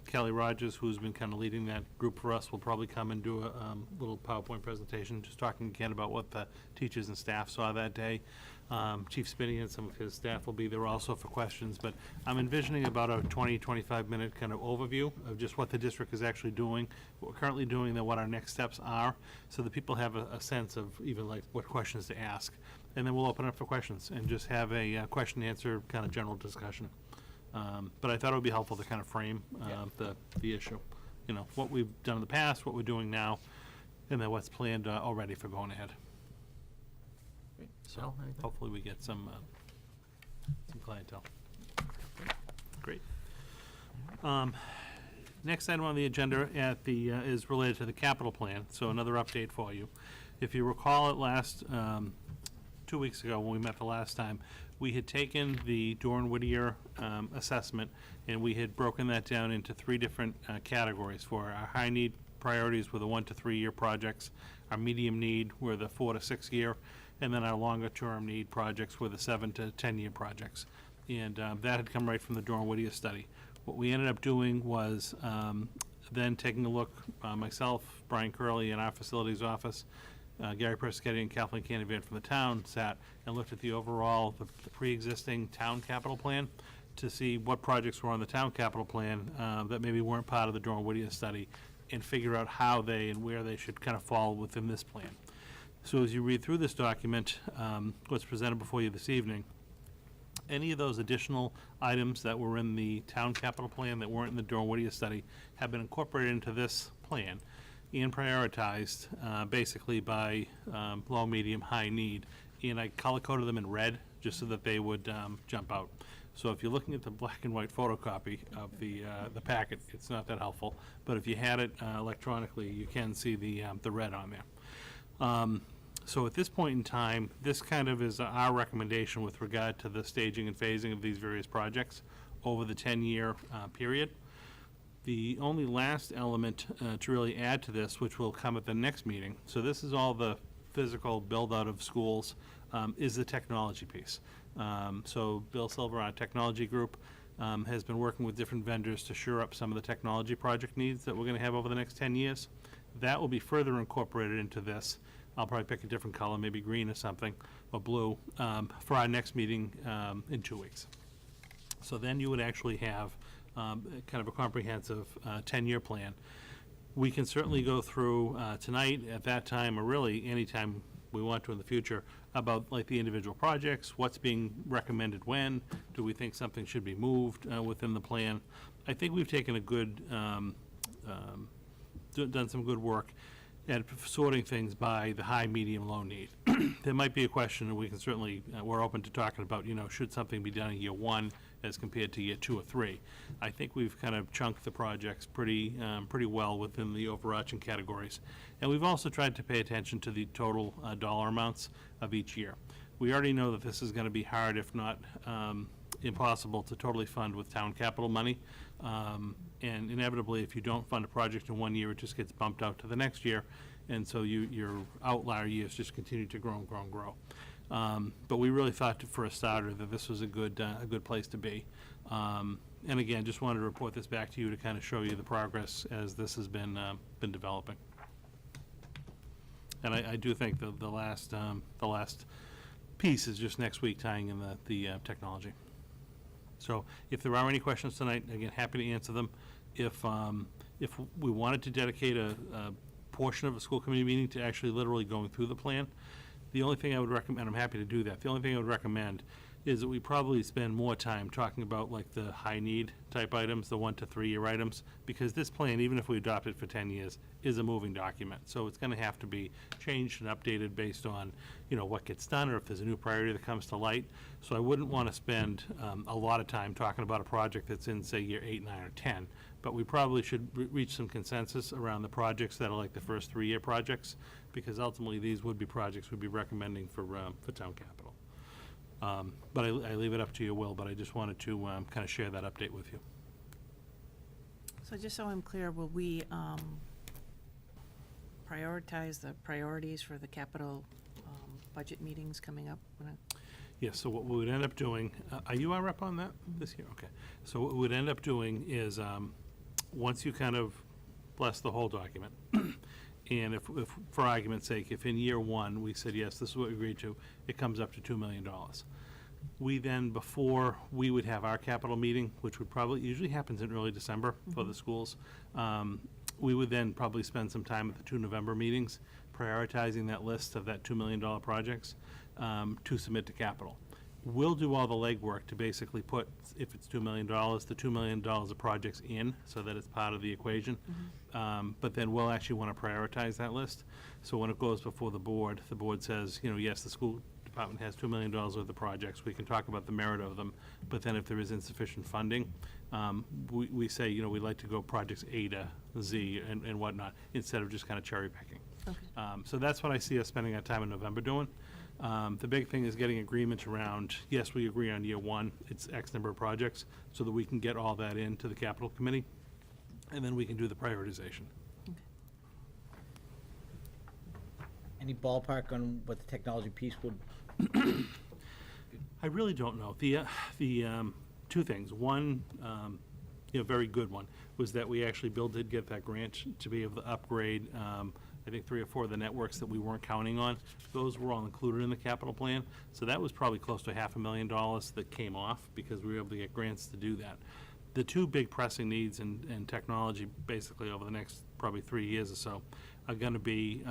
Kelly Rogers, who's been kind of leading that group for us, will probably come and do a little PowerPoint presentation, just talking again about what the teachers and staff saw that day. Chief Spinney and some of his staff will be there also for questions, but I'm envisioning about a 20, 25-minute kind of overview of just what the district is actually doing, what we're currently doing, and what our next steps are, so that people have a sense of even like what questions to ask. And then we'll open up for questions and just have a question and answer kind of general discussion. But I thought it would be helpful to kind of frame the issue. You know, what we've done in the past, what we're doing now, and then what's planned already for going ahead. Great. So Al, anything? hopefully we get some clientele. Great. Next item on the agenda is related to the capital plan, so another update for you. If you recall it last, 2 weeks ago when we met the last time, we had taken the Doran Whittier assessment, and we had broken that down into 3 different categories. For our high need priorities were the 1 to 3 year projects, our medium need were the 4 to 6 year, and then our longer term need projects were the 7 to 10 year projects. And that had come right from the Doran Whittier study. What we ended up doing was then taking a look, myself, Brian Curley in our facilities office, Gary Persichetti and Kathleen Canavant from the town sat and looked at the overall, the pre-existing town capital plan to see what projects were on the town capital plan that maybe weren't part of the Doran Whittier study, and figure out how they and where they should kind of fall within this plan. So as you read through this document, what's presented before you this evening, any of those additional items that were in the town capital plan that weren't in the Doran Whittier study have been incorporated into this plan and prioritized basically by low, medium, high need. And I color-coded them in red just so that they would jump out. So if you're looking at the black and white photocopy of the packet, it's not that helpful. But if you had it electronically, you can see the red on there. So at this point in time, this kind of is our recommendation with regard to the staging and phasing of these various projects over the 10-year period. The only last element to really add to this, which will come at the next meeting, so this is all the physical build-out of schools, is the technology piece. So Bill Silver, our technology group, has been working with different vendors to shore up some of the technology project needs that we're going to have over the next 10 years. That will be further incorporated into this. I'll probably pick a different color, maybe green or something, or blue, for our next meeting in 2 weeks. So then you would actually have kind of a comprehensive 10-year plan. We can certainly go through tonight, at that time, or really anytime we want to in the future, about like the individual projects, what's being recommended when, do we think something should be moved within the plan. I think we've taken a good, done some good work at sorting things by the high, medium, low need. There might be a question, and we can certainly, we're open to talking about, should something be done in year 1 as compared to year 2 or 3. I think we've kind of chunked the projects pretty well within the overarching categories. And we've also tried to pay attention to the total dollar amounts of each year. We already know that this is going to be hard, if not impossible, to totally fund with town capital money. And inevitably, if you don't fund a project in 1 year, it just gets bumped out to the next year. And so your outlier years just continue to grow and grow and grow. But we really thought, for a starter, that this was a good place to be. And again, just wanted to report this back to you to kind of show you the progress as this has been developing. And I do think the last piece is just next week, tying in the technology. So if there are any questions tonight, again, happy to answer them. If we wanted to dedicate a portion of a school committee meeting to actually literally going through the plan, the only thing I would recommend, I'm happy to do that, the only thing I would recommend is that we probably spend more time talking about like the high need type items, the 1 to 3 year items, because this plan, even if we adopt it for 10 years, is a moving document. So it's going to have to be changed and updated based on, what gets done, or if there's a new priority that comes to light. So I wouldn't want to spend a lot of time talking about a project that's in, say, year 8, 9, or 10. But we probably should reach some consensus around the projects that are like the first 3 year projects, because ultimately these would be projects we'd be recommending for town capital. But I leave it up to your will, but I just wanted to kind of share that update with you. So just so I'm clear, will we prioritize the priorities for the capital budget meetings coming up? Yes, so what we would end up doing, are you our rep on that this year? Okay. So what we would end up doing is, once you kind of bless the whole document, and if, for argument's sake, if in year 1 we said, yes, this is what we agreed to, it comes up to $2 million. We then, before we would have our capital meeting, which would probably, usually happens in early December for the schools, we would then probably spend some time at the 2 November meetings prioritizing that list of that $2 million projects to submit to capital. We'll do all the legwork to basically put, if it's $2 million, the $2 million of projects in, so that it's part of the equation. But then we'll actually want to prioritize that list. So when it goes before the board says, yes, the school department has $2 million worth of projects. We can talk about the merit of them. But then if there is insufficient funding, we say, we'd like to go projects A to Z and whatnot, instead of just kind of cherry picking. Okay. So that's what I see us spending our time in November doing. The big thing is getting agreement around, yes, we agree on year 1, it's X number of projects, so that we can get all that into the capital committee, and then we can do the prioritization. Any ballpark on what the technology piece would? I really don't know. The two things. One, very good one, was that we actually, Bill did get that grant to be able to upgrade, I think 3 or 4 of the networks that we weren't counting on. Those were all included in the capital plan. So that was probably close to $500,000 that came off because we were able to get grants to do that. The 2 big pressing needs in technology, basically over the next probably 3 years or so, are going to be,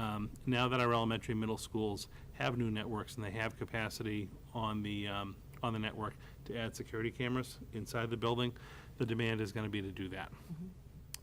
now that our elementary and middle schools have new networks and they have capacity on the network to add security cameras inside the building, the demand is going to be to do that.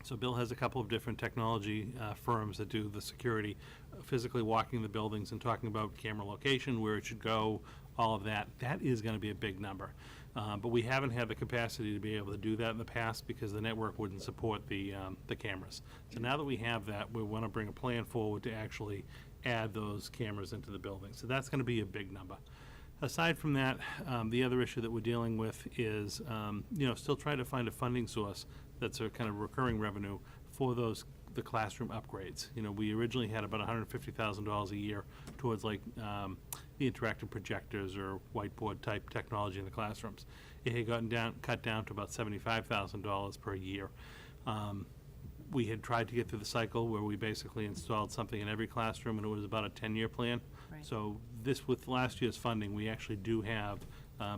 So Bill has a couple of different technology firms that do the security, physically walking the buildings and talking about camera location, where it should go, all of that. That is going to be a big number. But we haven't had the capacity to be able to do that in the past because the network wouldn't support the cameras. So now that we have that, we want to bring a plan forward to actually add those cameras into the building. So that's going to be a big number. Aside from that, the other issue that we're dealing with is, still trying to find a funding source that's a kind of recurring revenue for the classroom upgrades. We originally had about $150,000 a year towards like the interactive projectors or whiteboard type technology in the classrooms. It had cut down to about $75,000 per year. We had tried to get through the cycle where we basically installed something in every classroom, and it was about a 10-year plan. Right. So with last year's funding, we actually do have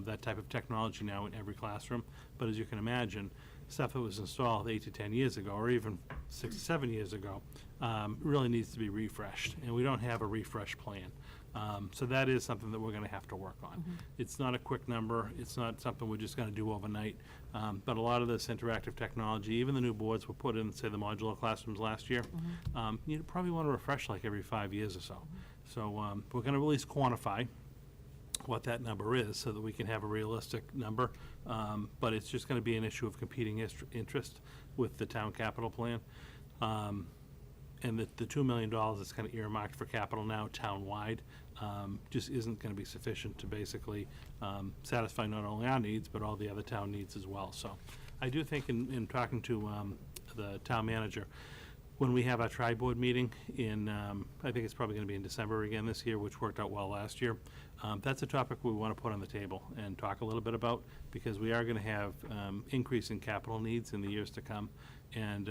that type of technology now in every classroom. But as you can imagine, stuff that was installed 8 to 10 years ago, or even 6 to 7 years ago, really needs to be refreshed, and we don't have a refresh plan. So that is something that we're going to have to work on. It's not a quick number. It's not something we're just going to do overnight. But a lot of this interactive technology, even the new boards were put in, say, the modular classrooms last year, you probably want to refresh like every 5 years or so. So we're going to at least quantify what that number is so that we can have a realistic number. But it's just going to be an issue of competing interest with the town capital plan. And the $2 million that's kind of earmarked for capital now town-wide just isn't going to be sufficient to basically satisfy not only our needs, but all the other town needs as well. So I do think in talking to the town manager, when we have our tri-board meeting in, I think it's probably going to be in December again this year, which worked out well last year, that's a topic we want to put on the table and talk a little bit about, because we are going to have increase in capital needs in the years to come. And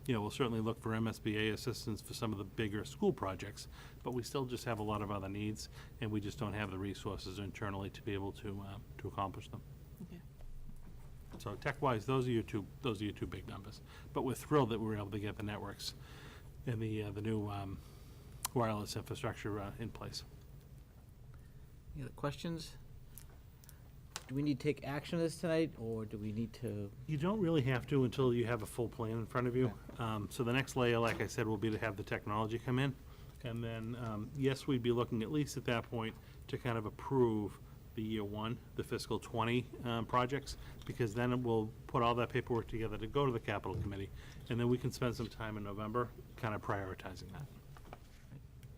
we'll certainly look for MSBA assistance for some of the bigger school projects, but we still just have a lot of other needs, and we just don't have the resources internally to be able to accomplish them. Okay. So tech-wise, those are your two big numbers. But we're thrilled that we were able to get the networks and the new wireless infrastructure in place. Any other questions? Do we need to take action on this tonight, or do we need to? You don't really have to until you have a full plan in front of you. So the next layer, like I said, will be to have the technology come in. And then, yes, we'd be looking at least at that point to kind of approve the year one, the fiscal 20 projects, because then we'll put all that paperwork together to go to the capital committee. And then we can spend some time in November kind of prioritizing that.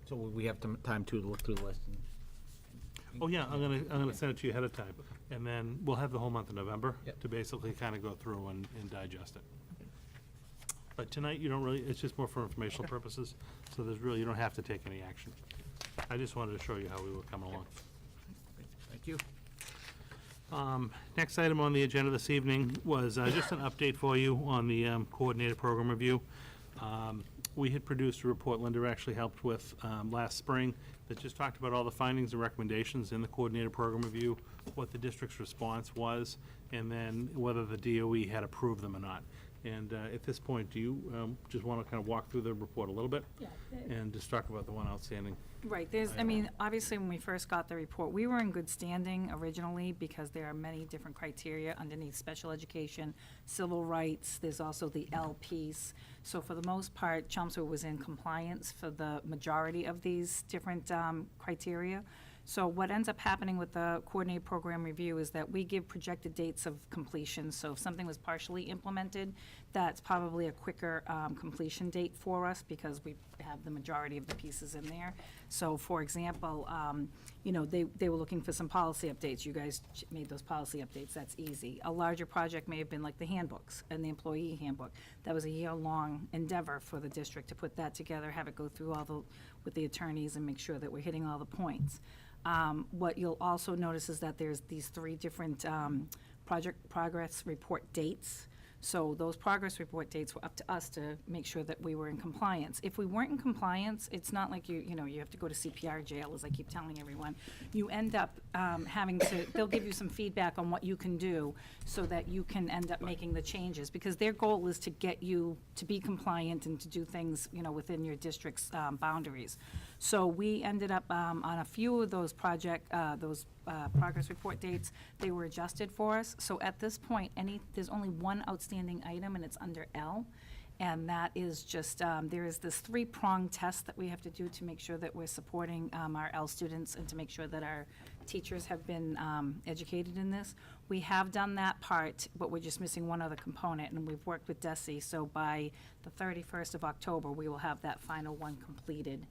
So we have time to look through the list. Oh, yeah, I'm gonna send it to you ahead of time. And then we'll have the whole month of November Yep. to basically kind of go through and digest it. But tonight, you don't really, it's just more for informational purposes, so you don't have to take any action. I just wanted to show you how we would come along. Thank you. Next item on the agenda this evening was just an update for you on the coordinated program review. We had produced a report Linda actually helped with last spring that just talked about all the findings and recommendations in the coordinated program review, what the district's response was, and then whether the DOE had approved them or not. And at this point, do you just want to kind of walk through the report a little bit? Yeah. And just talk about the one outstanding? Right, obviously, when we first got the report, we were in good standing originally because there are many different criteria underneath special education, civil rights, there's also the L piece. So for the most part, Chelmsford was in compliance for the majority of these different criteria. So what ends up happening with the coordinated program review is that we give projected dates of completion. So if something was partially implemented, that's probably a quicker completion date for us because we have the majority of the pieces in there. So for example, they were looking for some policy updates. You guys made those policy updates. That's easy. A larger project may have been like the handbooks and the employee handbook. That was a year-long endeavor for the district to put that together, have it go through with the attorneys and make sure that we're hitting all the points. What you'll also notice is that there's these 3 different project progress report dates. So those progress report dates were up to us to make sure that we were in compliance. If we weren't in compliance, it's not like you have to go to CPR jail, as I keep telling everyone. You end up they'll give you some feedback on what you can do so that you can end up making the changes, because their goal is to get you to be compliant and to do things, within your district's boundaries. So we ended up on a few of those progress report dates, they were adjusted for us. So at this point, there's only one outstanding item, and it's under L. And that is just, there is this 3-pronged test that we have to do to make sure that we're supporting our L students and to make sure that our teachers have been educated in this. We have done that part, but we're just missing one other component, and we've worked with DESE. So by the 31st of October, we will have that final one completed.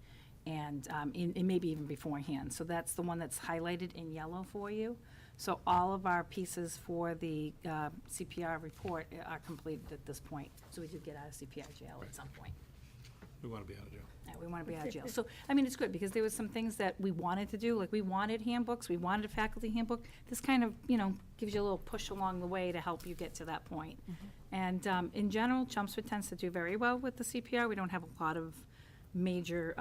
and maybe even beforehand. So that's the one that's highlighted in yellow for you. So all of our pieces for the CPR report are completed at this point. So we did get out of CPR jail at some point. We want to be out of jail. Yeah, we want to be out of jail. So, I mean, it's good, because there was some things that we wanted to do, like we wanted handbooks, we wanted a faculty handbook. This kind of, gives you a little push along the way to help you get to that point. And in general, Chelmsford tends to do very well with the CPR. We don't have a lot of major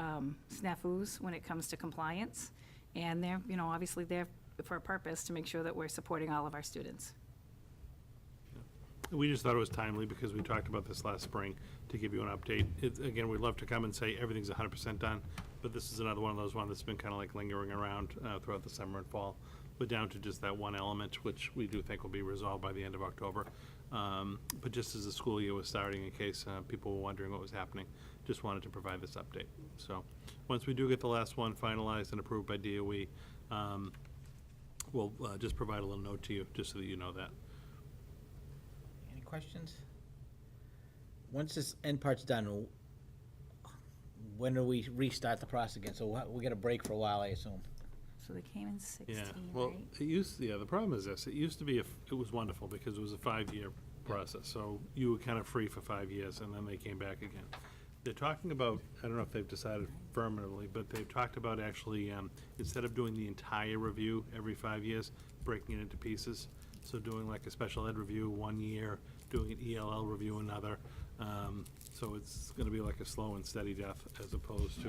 snafus when it comes to compliance. And they're, obviously they're for a purpose, to make sure that we're supporting all of our students. We just thought it was timely because we talked about this last spring to give you an update. Again, we'd love to come and say everything's 100% done, but this is another one of those ones that's been kind of like lingering around throughout the summer and fall. We're down to just that one element, which we do think will be resolved by the end of October. But just as the school year was starting, in case people were wondering what was happening, just wanted to provide this update. So once we do get the last one finalized and approved by DOE, we'll just provide a little note to you, just so that you know that. Any questions? Once this end part's done, when do we restart the process again? So we get a break for a while, I assume. So they came in 16, Yeah, well, right? the problem is this, it used to be, it was wonderful because it was a 5-year process, so you were kind of free for 5 years, and then they came back again. They're talking about, I don't know if they've decided affirmatively, but they've talked about actually, instead of doing the entire review every 5 years, breaking it into pieces. So doing like a special ed review 1 year, doing an ELL review another. So it's gonna be like a slow and steady death as opposed to,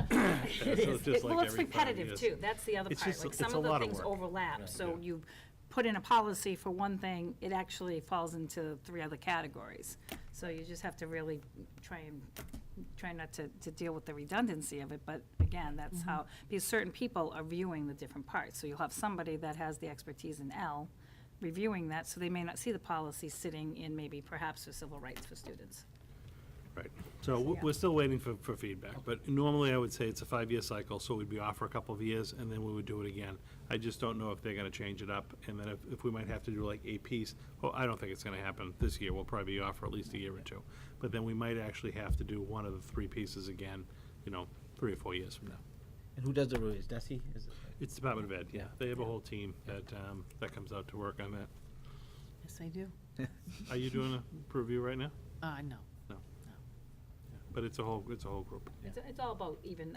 It so is. just Well, like it's every 5 repetitive years. too. That's the other It's part. just- Like it's some a of the lot of things work. overlap. So Yeah. you put in a policy for one thing, it actually falls into 3 other categories. So you just have to really try not to deal with the redundancy of it. But again, that's how, because certain people are viewing the different parts. So you'll have somebody that has the expertise in L reviewing that, so they may not see the policy sitting in maybe perhaps for civil rights for students. Right, so we're still waiting for feedback, but normally I would say it's a 5-year cycle, so we'd be off for a couple of years, and then we would do it again. I just don't know if they're gonna change it up, and then if we might have to do like a piece, well, I don't think it's gonna happen this year, we'll probably be off for at least a year or two. But then we might actually have to do one of the 3 pieces again, 3 or 4 years from now. And who does the reviews? Desi? It's Department of Ed, yeah, they have a whole team that comes out to work on that. Yes, I do. Are you doing a review right now? No. But it's a whole group. It's all about even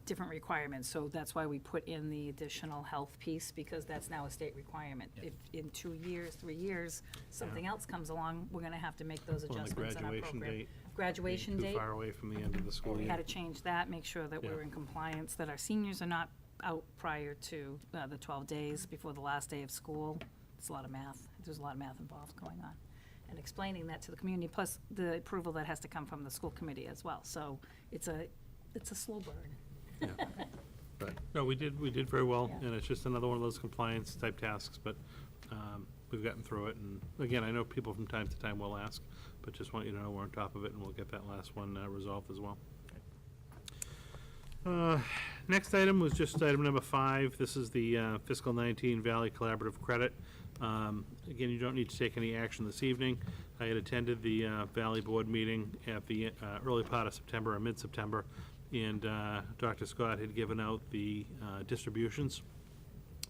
different requirements, so that's why we put in the additional health piece, because that's now a state requirement. If in 2 years, 3 years, something else comes along, we're gonna have to make those On the adjustments in our graduation program. date. Graduation Being date. Too far away from the end of the school We year. had to change that, make sure that Yeah. we're in compliance, that our seniors are not out prior to the 12 days before the last day of school. It's a lot of math. There's a lot of math involved going on. And explaining that to the community, plus the approval that has to come from the school committee as well. So it's a slow burn. But, no, we did very well, Yeah. and it's just another one of those compliance type tasks, but we've gotten through it. And again, I know people from time to time will ask, but just want you to know we're on top of it, and we'll get that last one resolved as well. Next item was just item number 5. This is the fiscal 19 Valley Collaborative Credit. Again, you don't need to take any action this evening. I had attended the Valley Board meeting at the early part of September or mid-September, and Dr. Scott had given out the distributions.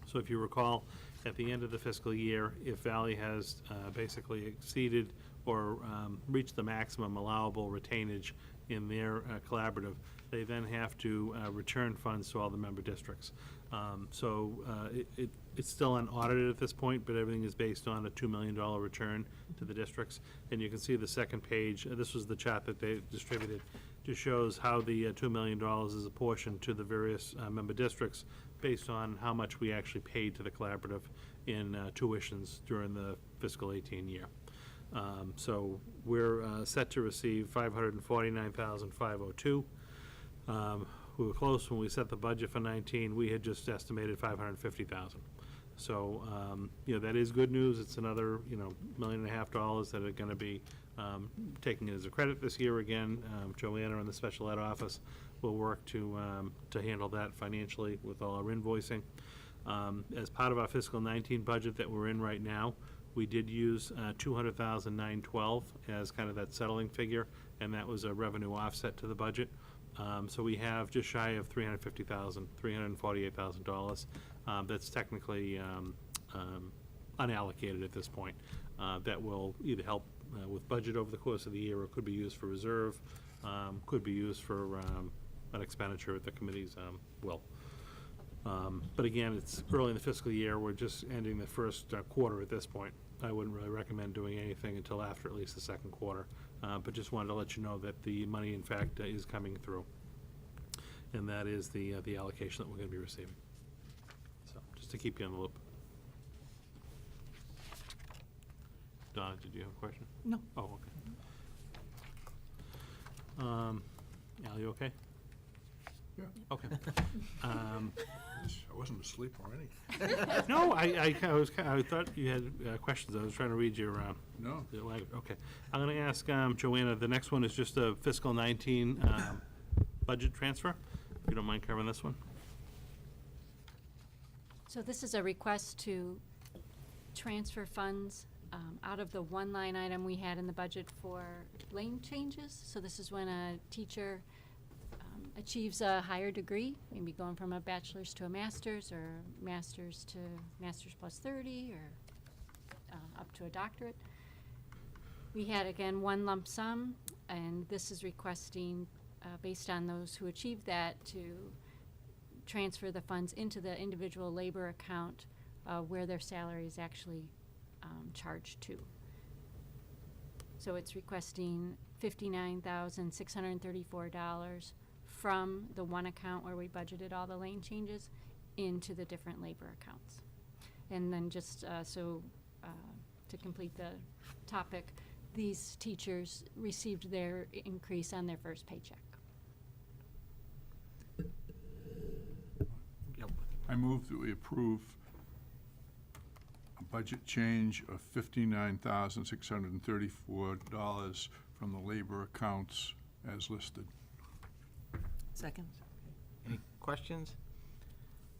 So if you recall, at the end of the fiscal year, if Valley has basically exceeded or reached the maximum allowable retainage in their collaborative, they then have to return funds to all the member districts. It's still unaudited at this point, but everything is based on a $2 million return to the districts. And you can see the second page, this was the chart that they distributed, just shows how the $2 million is apportioned to the various member districts based on how much we actually paid to the collaborative in tuitions during the fiscal 18 year. So we're set to receive $549,502. We were close when we set the budget for 19. We had just estimated $550,000. So, that is good news. It's another, $1.5 million that are gonna be taking it as a credit this year again. Joanna in the special ed office will work to handle that financially with all our invoicing. As part of our fiscal 19 budget that we're in right now, we did use $200,912 as kind of that settling figure, and that was a revenue offset to the budget. So we have just shy of $348,000. That's technically unallocated at this point. That will either help with budget over the course of the year, or could be used for reserve, could be used for an expenditure at the committee's will. But again, it's early in the fiscal year. We're just ending the first quarter at this point. I wouldn't really recommend doing anything until after at least the second quarter. But just wanted to let you know that the money, in fact, is coming through. And that is the allocation that we're going to be receiving. So, just to keep you in the loop. Donna, did you have a question? No. Oh, okay. Al, you okay? Yeah. Okay. I wasn't asleep or anything. No, I thought you had questions. I was trying to read your, No. your language. Okay. I'm going to ask Joanna, the next one is just a fiscal 19 budget transfer. If you don't mind covering this one. So this is a request to transfer funds out of the one line item we had in the budget for lane changes. So this is when a teacher achieves a higher degree, maybe going from a bachelor's to a master's, or master's to master's plus 30, or up to a doctorate. We had, again, one lump sum, and this is requesting, based on those who achieved that, to transfer the funds into the individual labor account where their salary is actually charged to. So it's requesting $59,634 from the one account where we budgeted all the lane changes into the different labor accounts. And then just to complete the topic, these teachers received their increase on their first paycheck. I move that we approve a budget change of $59,634 from the labor accounts as listed. Second. Any questions?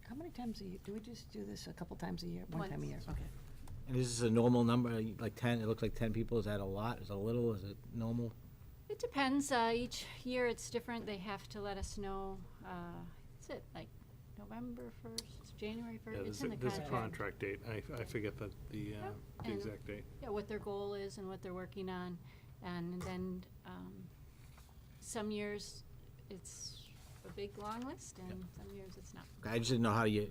How many times a year? Do we just do this a couple times a year? One time a year? Okay. And is this a normal number, like 10, it looks like 10 people, is that a lot, is it a little, is it normal? It depends. Each year it's different. They have to let us know, is it like November 1st, January 1st? Yeah, It's in the there's a contract. contract date. I forget the And, exact date. Yeah, what their goal is and what they're working on. And then some years it's a big, long list, and some years it's not. I just didn't know how you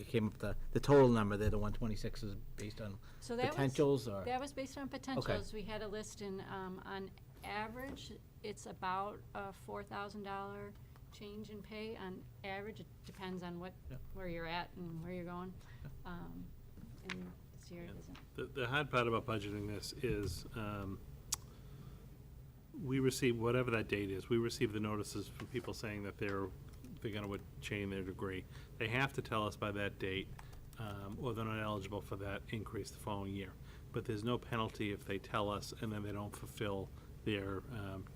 came up with the total number there, the 126 is based on So that potentials, or? That was based on potentials. We had a list, and on average, it's about a $4,000 change in pay. On average, it depends on where you're at and where you're going. And this year it isn't. The hard part about budgeting this is we receive, whatever that date is, we receive the notices from people saying that they're going to change their degree. They have to tell us by that date, or they're not eligible for that increase the following year. But there's no penalty if they tell us and then they don't fulfill their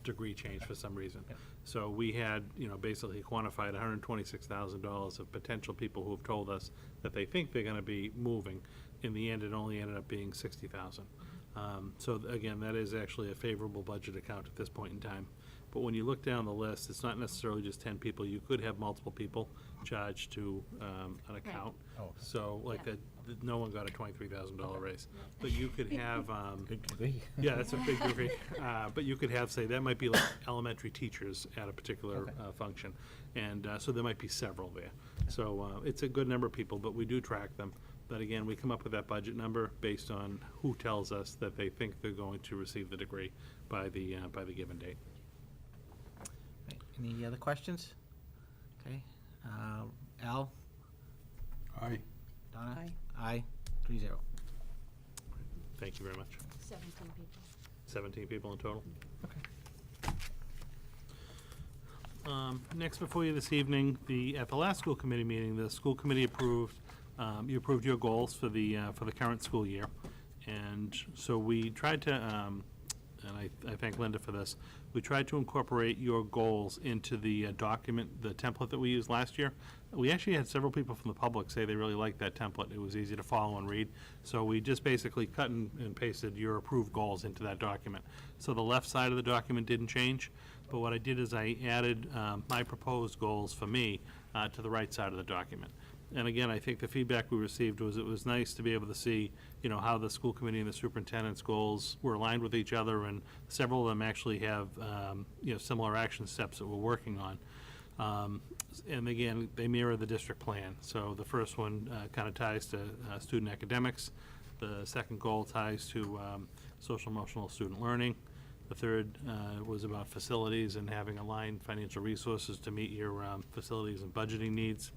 degree change for some reason. So we had, basically quantified $126,000 of potential people who have told us that they think they're going to be moving. In the end, it only ended up being $60,000. So again, that is actually a favorable budget account at this point in time. But when you look down the list, it's not necessarily just 10 people. You could have multiple people charged to an account. Oh. So like Yeah. no one got a $23,000 raise. But you could have, Good degree. yeah, that's a big degree. But you could have, say, that might be like elementary teachers at a particular function. And so there might be several there. So it's a good number of people, but we do track them. But again, we come up with that budget number based on who tells us that they think they're going to receive the degree by the given date. Right, any other questions? Okay, Al? Aye. Donna? Aye. Aye, 3-0. Thank you very much. 17 people. 17 people in total. Okay. Next before you this evening, at the last school committee meeting, the school committee approved, you approved your goals for the current school year. And so we tried to, and I I thank Linda for this. We tried to incorporate your goals into the document, the template that we used last year. We actually had several people from the public say they really liked that template. It was easy to follow and read. So we just basically cut and pasted your approved goals into that document. So the left side of the document didn't change, but what I did is I added my proposed goals for me to the right side of the document. And again, I think the feedback we received was it was nice to be able to see, how the school committee and the superintendent's goals were aligned with each other, and several of them actually have, similar action steps that we're working on. And again, they mirror the district plan. So the first one kind of ties to student academics. The second goal ties to social emotional student learning. The third was about facilities and having aligned financial resources to meet your facilities and budgeting needs.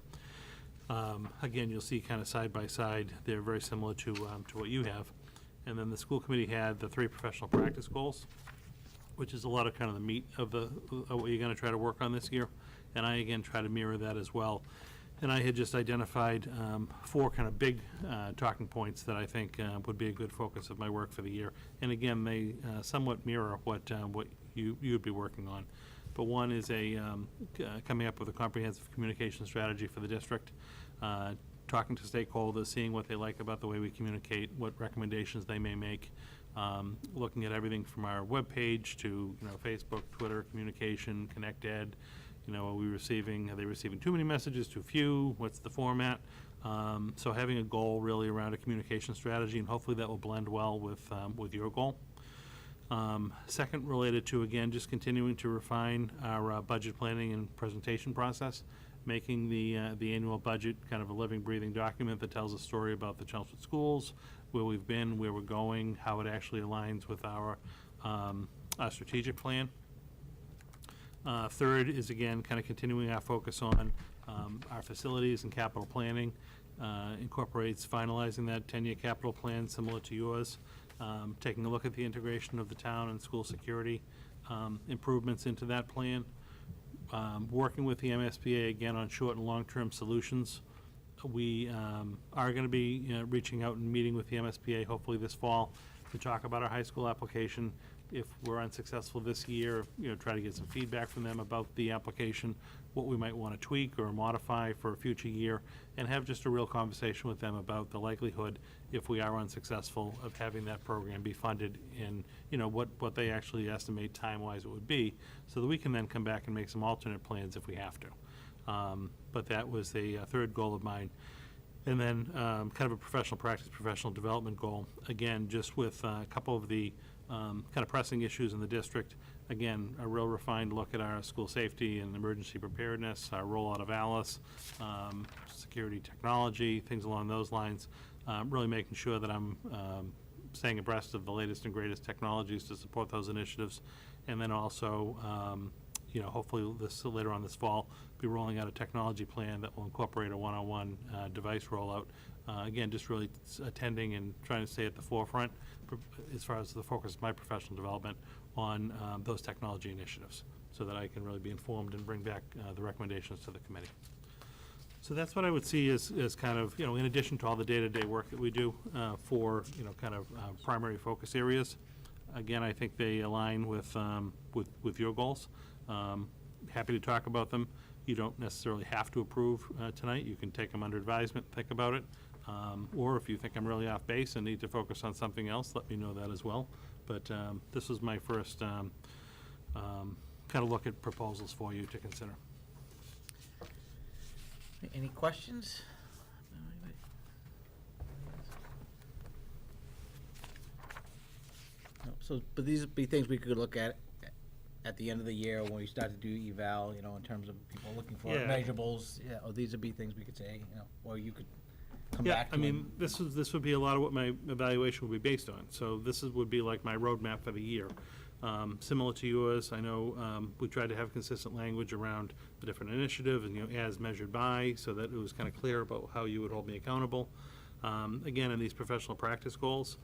Again, you'll see kind of side by side, they're very similar to what you have. And then the school committee had the 3 professional practice goals, which is a lot of kind of the meat of what you're gonna try to work on this year. And I, again, try to mirror that as well. And I had just identified 4 kind of big talking points that I think would be a good focus of my work for the year. And again, they somewhat mirror what you'd be working on. But one is coming up with a comprehensive communication strategy for the district, talking to stakeholders, seeing what they like about the way we communicate, what recommendations they may make, looking at everything from our webpage to Facebook, Twitter, communication, Connect Ed. Are they receiving too many messages, too few? What's the format? So having a goal really around a communication strategy, and hopefully that will blend well with your goal. Second, related to, again, just continuing to refine our budget planning and presentation process, making the annual budget kind of a living, breathing document that tells a story about the Chelmsford schools, where we've been, where we're going, how it actually aligns with our strategic plan. Third is, again, kind of continuing our focus on our facilities and capital planning, incorporates finalizing that 10-year capital plan similar to yours, taking a look at the integration of the town and school security improvements into that plan, working with the MSBA again on short and long-term solutions. We are going to be reaching out and meeting with the MSBA hopefully this fall to talk about our high school application. If we're unsuccessful this year, try to get some feedback from them about the application, what we might want to tweak or modify for a future year, and have just a real conversation with them about the likelihood, if we are unsuccessful, of having that program be funded in, what they actually estimate time-wise it would be, so that we can then come back and make some alternate plans if we have to. But that was a third goal of mine. And then kind of a professional practice, professional development goal, again, just with a couple of the kind of pressing issues in the district. Again, a real refined look at our school safety and emergency preparedness, our rollout of ALICE, security technology, things along those lines. Really making sure that I'm staying abreast of the latest and greatest technologies to support those initiatives. And then also, hopefully later on this fall, be rolling out a technology plan that will incorporate a one-on-one device rollout. Again, just really attending and trying to stay at the forefront as far as the focus of my professional development on those technology initiatives, so that I can really be informed and bring back the recommendations to the committee. So that's what I would see as kind of, in addition to all the day-to-day work that we do for, kind of primary focus areas. Again, I think they align with your goals. Happy to talk about them. You don't necessarily have to approve tonight. You can take them under advisement, think about it. Or if you think I'm really off base and need to focus on something else, let me know that as well. But this was my first kind of look at proposals for you to consider. Any questions? No, so, but these would be things we could look at the end of the year when we start to do eval, in terms of people looking for Yeah. measurables. Yeah, or these would be things we could say, or you could come back to. I mean, this would be a lot of what my evaluation would be based on. So this would be like my roadmap for the year. Similar to yours, I know we tried to have consistent language around the different initiatives and, as measured by, so that it was kind of clear about how you would hold me accountable. Again, in these professional practice goals,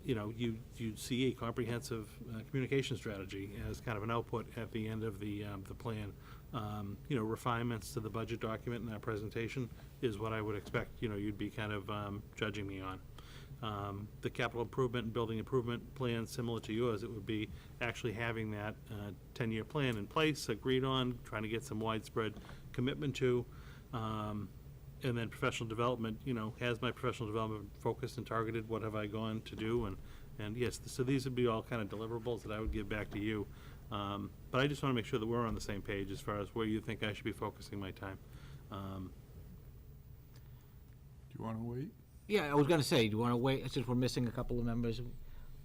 you'd see a comprehensive communication strategy as kind of an output at the end of the plan. Refinements to the budget document in that presentation is what I would expect, you'd be kind of judging me on. the capital improvement and building improvement plan similar to yours. It would be actually having that 10-year plan in place, agreed on, trying to get some widespread commitment to. And then professional development, has my professional development focused and targeted? What have I gone to do? And yes, so these would be all kind of deliverables that I would give back to you. But I just want to make sure that we're on the same page as far as where you think I should be focusing my time. Do you want to wait? Yeah, I was gonna say, do you wanna wait, since we're missing a couple of members,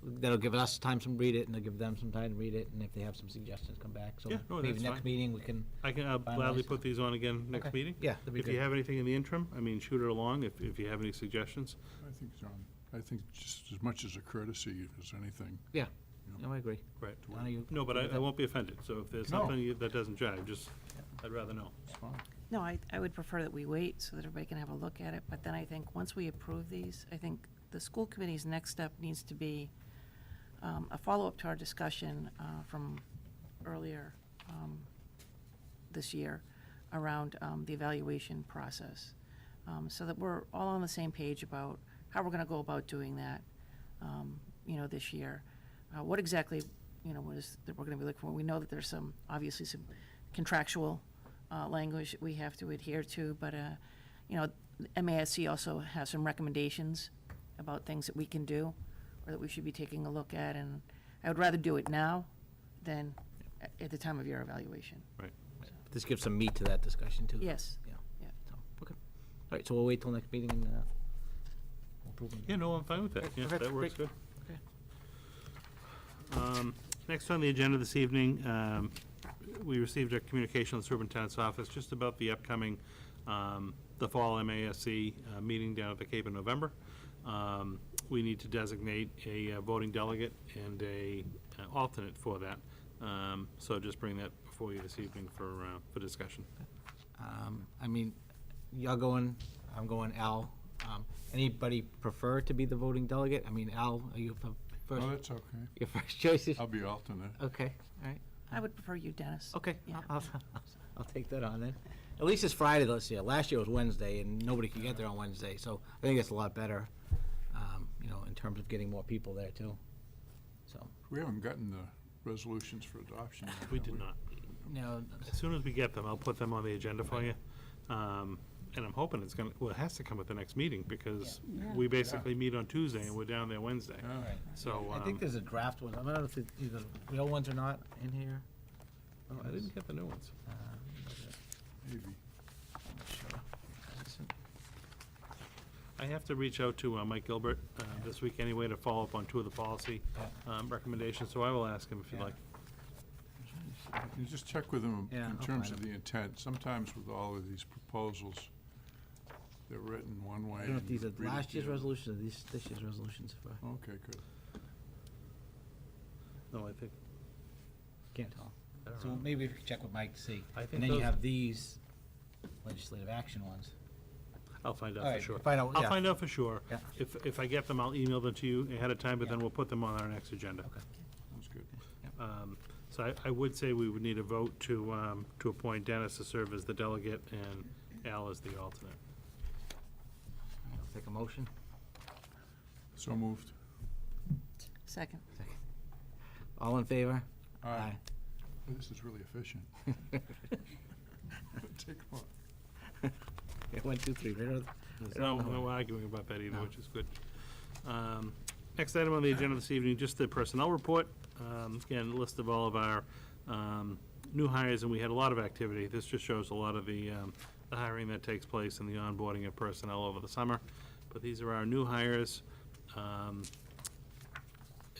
that'll give us time to read it, and they'll give them some time to read it, and if they have some suggestions, come back. So Yeah, no, maybe that's next fine. meeting, we can. I'll gladly finalize. put these on again next Okay. meeting. Yeah, that'd be If you good. have anything in the interim, shoot it along if you have any suggestions. I think just as much as a courtesy as anything. Yeah, no, I agree. Right. Donna, you No, but good with I that? won't be offended, so if there's No. something that doesn't jive, I'd rather know. It's fine. No, I would prefer that we wait so that everybody can have a look at it, but then I think once we approve these, I think the school committee's next step needs to be a follow-up to our discussion from earlier this year around the evaluation process, so that we're all on the same page about how we're going to go about doing that, this year. What exactly, what is that we're going to be looking for? We know that there's obviously some contractual language that we have to adhere to, but, MASC also has some recommendations about things that we can do or that we should be taking a look at, and I would rather do it now than at the time of your evaluation. Right. This gives some meat to that discussion, too. Yes. Yeah. Yeah. So, okay. All right, so we'll wait till next meeting and, we'll approve them. Yeah, no, I'm fine with that. Yeah, Okay, that works great. good. Okay. Next on the agenda this evening, we received a communication from the superintendent's office just about the upcoming, the fall MASC meeting down at the Cape in November. We need to designate a voting delegate and a alternate for that. So just bring that before you this evening for discussion. Y'all going, I'm going, Al. Anybody prefer to be the voting delegate? Al, are you first? Oh, that's okay. Your first choice is? I'll be alternate. Okay, all right. I would prefer you, Dennis. Okay, Yeah. I'll take that on then. At least it's Friday this year. Last year was Wednesday, and nobody could get there on Wednesday, so I think it's a lot better, in terms of getting more people there, too. So, We haven't gotten the resolutions for adoption yet, We have did not. no, As soon as we get them, I'll put them on the agenda for you. And I'm hoping it has to come at the next meeting, because we basically meet on Tuesday and we're down there Wednesday. Yeah. So, I think there's a draft one. I don't know if it's either real ones or not in here. oh, I didn't get the new ones. Maybe. I'm not sure. I have to reach out to Mike Gilbert this week anyway to follow up on 2 of the policy recommendations, so I will ask him if you'd Yeah. like. You just check with them Yeah, in I'll terms find of the intent. Sometimes with all of these proposals, they're written one way. I don't know if and these are read it last the year's other. resolutions or this year's resolutions. Okay, good. No, I think, Can't tell. I don't So know. maybe we could check with Mike to see. I think And then you those- have these legislative action ones. I'll find out All for right, sure. find out, I'll yeah. find out for sure. Yeah. If I get them, I'll email them to you ahead of time, but then Yeah. we'll put them on our next agenda. Okay. Sounds good. So I would say we would need a vote to appoint Dennis to serve as the delegate and Al as the alternate. I'll take a motion. So moved. Second. All in favor? Aye. Oh, this is really efficient. Take one. Yeah, 1, 2, 3. Right on- There's right on no the horn. arguing about that either, No. which is good. Next item on the agenda this evening, just the personnel report. Again, list of all of our new hires, and we had a lot of activity. This just shows a lot of the hiring that takes place and the onboarding of personnel over the summer. But these are our new hires at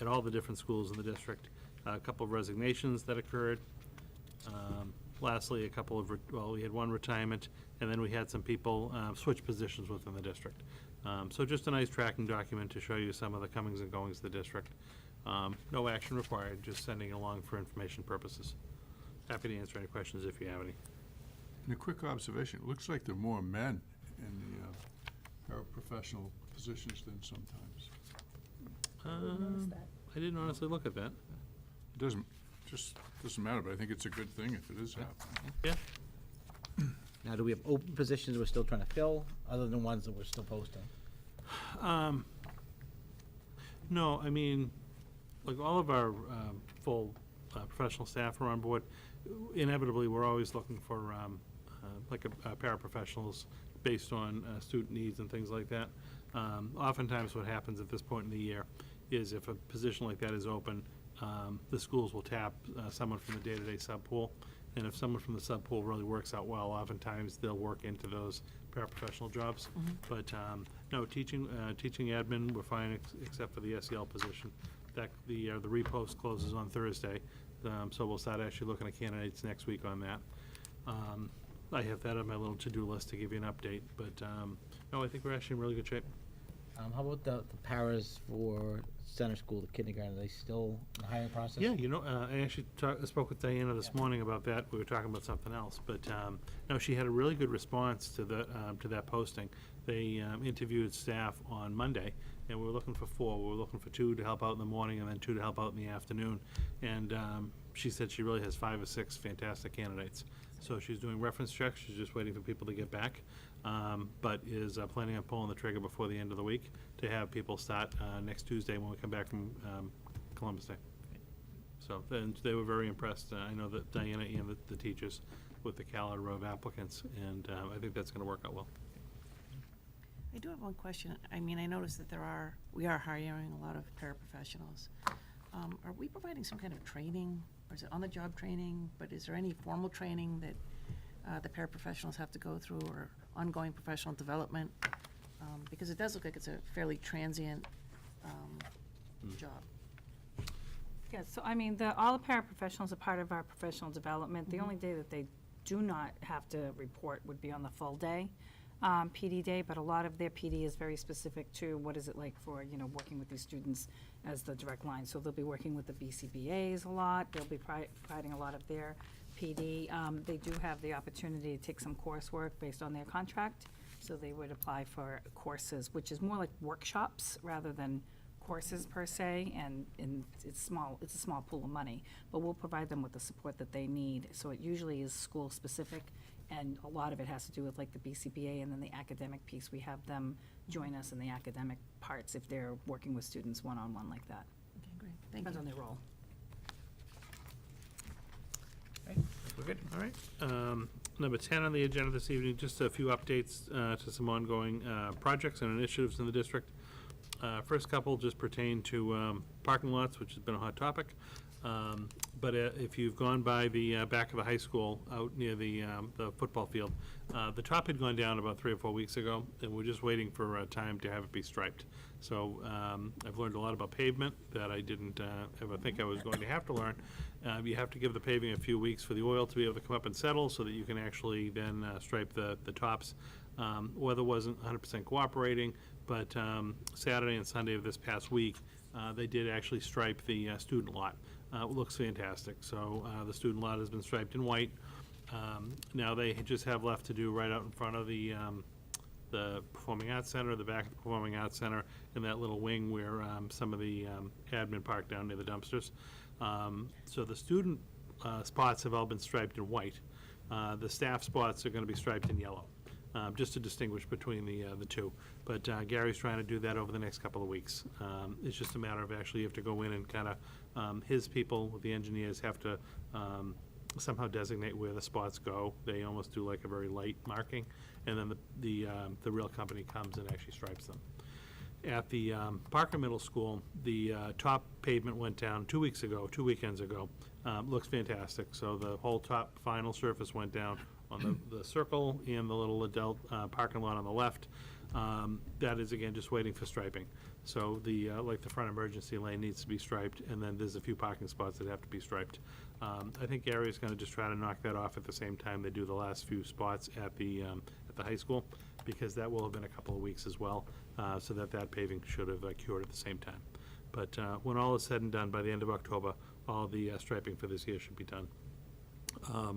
all the different schools in the district. A couple of resignations that occurred. Lastly, a couple of, we had one retirement, and then we had some people switch positions within the district. So just a nice tracking document to show you some of the comings and goings of the district. No action required, just sending along for information purposes. Happy to answer any questions if you have any. And a quick observation, it looks like there are more men in the paraprofessional positions than sometimes. I didn't honestly look at that. It doesn't matter, but I think it's a good thing if it is happening. Yeah. Now, do we have open positions we're still trying to fill, other than ones that we're still posting? No, I mean, like all of our full professional staff are on board. Inevitably, we're always looking for like a paraprofessionals based on student needs and things like that. Oftentimes what happens at this point in the year is if a position like that is open, the schools will tap someone from the day-to-day sub-pool. And if someone from the sub-pool really works out well, oftentimes they'll work into those paraprofessional jobs. But no, teaching admin, we're fine except for the SEL position. That the repost closes on Thursday, so we'll start actually looking at candidates next week on that. I have that on my little to-do list to give you an update, but no, I think we're actually in really good shape. How about the paras for center school, the kindergarten, are they still in the hiring process? Yeah, you know, I actually spoke with Diana this morning about that. We were talking about something else, but no, she had a really good response to that posting. They interviewed staff on Monday, and we were looking for 4. We were looking for 2 to help out in the morning and then 2 to help out in the afternoon. And she said she really has 5 or 6 fantastic candidates. So she's doing reference checks. She's just waiting for people to get back, but is planning on pulling the trigger before the end of the week to have people start next Tuesday when we come back from Columbus Day. So then they were very impressed. I know that Diana and the teachers with the caliber of applicants, and I think that's going to work out well. I do have one question. I mean, I noticed that we are hiring a lot of paraprofessionals. Are we providing some kind of training, or is it on-the-job training? But is there any formal training that the paraprofessionals have to go through, or ongoing professional development? Because it does look like it's a fairly transient job. Yeah, so I mean, all the paraprofessionals are part of our professional development. The only day that they do not have to report would be on the full day, PD day, but a lot of their PD is very specific to what is it like for, working with these students as the direct line. So they'll be working with the BCBAs a lot. They'll be providing a lot of their PD. They do have the opportunity to take some coursework based on their contract. So they would apply for courses, which is more like workshops rather than courses per se, and it's a small pool of money, but we'll provide them with the support that they need. So it usually is school specific, and a lot of it has to do with like the BCBA and then the academic piece. We have them join us in the academic parts if they're working with students one-on-one like that. Okay, great. Thank Depends you. on their role. We're good, all right. Number 10 on the agenda this evening, just a few updates to some ongoing projects and initiatives in the district. First couple just pertain to parking lots, which has been a hot topic. But if you've gone by the back of the high school out near the football field, the top had gone down about 3 or 4 weeks ago, and we're just waiting for time to have it be striped. So I've learned a lot about pavement that I didn't ever think I was going to have to learn. You have to give the paving a few weeks for the oil to be able to come up and settle so that you can actually then stripe the tops. Weather wasn't 100% cooperating, but Saturday and Sunday of this past week, they did actually stripe the student lot. It looks fantastic. So the student lot has been striped in white. Now they just have left to do right out in front of the Performing Arts Center, the back of the Performing Arts Center, in that little wing where some of the admin park down near the dumpsters. So the student spots have all been striped in white. The staff spots are going to be striped in yellow, just to distinguish between the two. But Gary's trying to do that over the next couple of weeks. It's just a matter of actually you have to go in and kind of, his people, the engineers, have to somehow designate where the spots go. They almost do like a very light marking, and then the real company comes and actually stripes them. At the Parker Middle School, the top pavement went down 2 weekends ago. Looks fantastic. So the whole top final surface went down on the circle and the little adult parking lot on the left. That is, again, just waiting for striping. So like the front emergency lane needs to be striped, and then there's a few parking spots that have to be striped. I think Gary's going to just try to knock that off at the same time they do the last few spots at the high school, because that will have been a couple of weeks as well, so that paving should have cured at the same time. But when all is said and done, by the end of October, all the striping for this year should be done.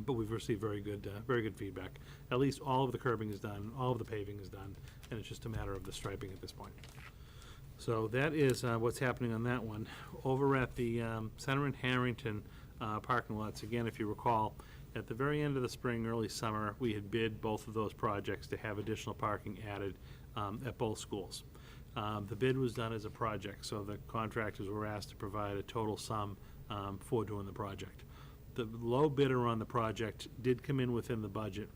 But we've received very good feedback. At least all of the curbing is done, all of the paving is done, and it's just a matter of the striping at this point. So that is what's happening on that one. Over at the Center and Harrington parking lots, again, if you recall, at the very end of the spring, early summer, we had bid both of those projects to have additional parking added at both schools. The bid was done as a project, so the contractors were asked to provide a total sum for doing the project. The low bidder on the project did come in within the budget,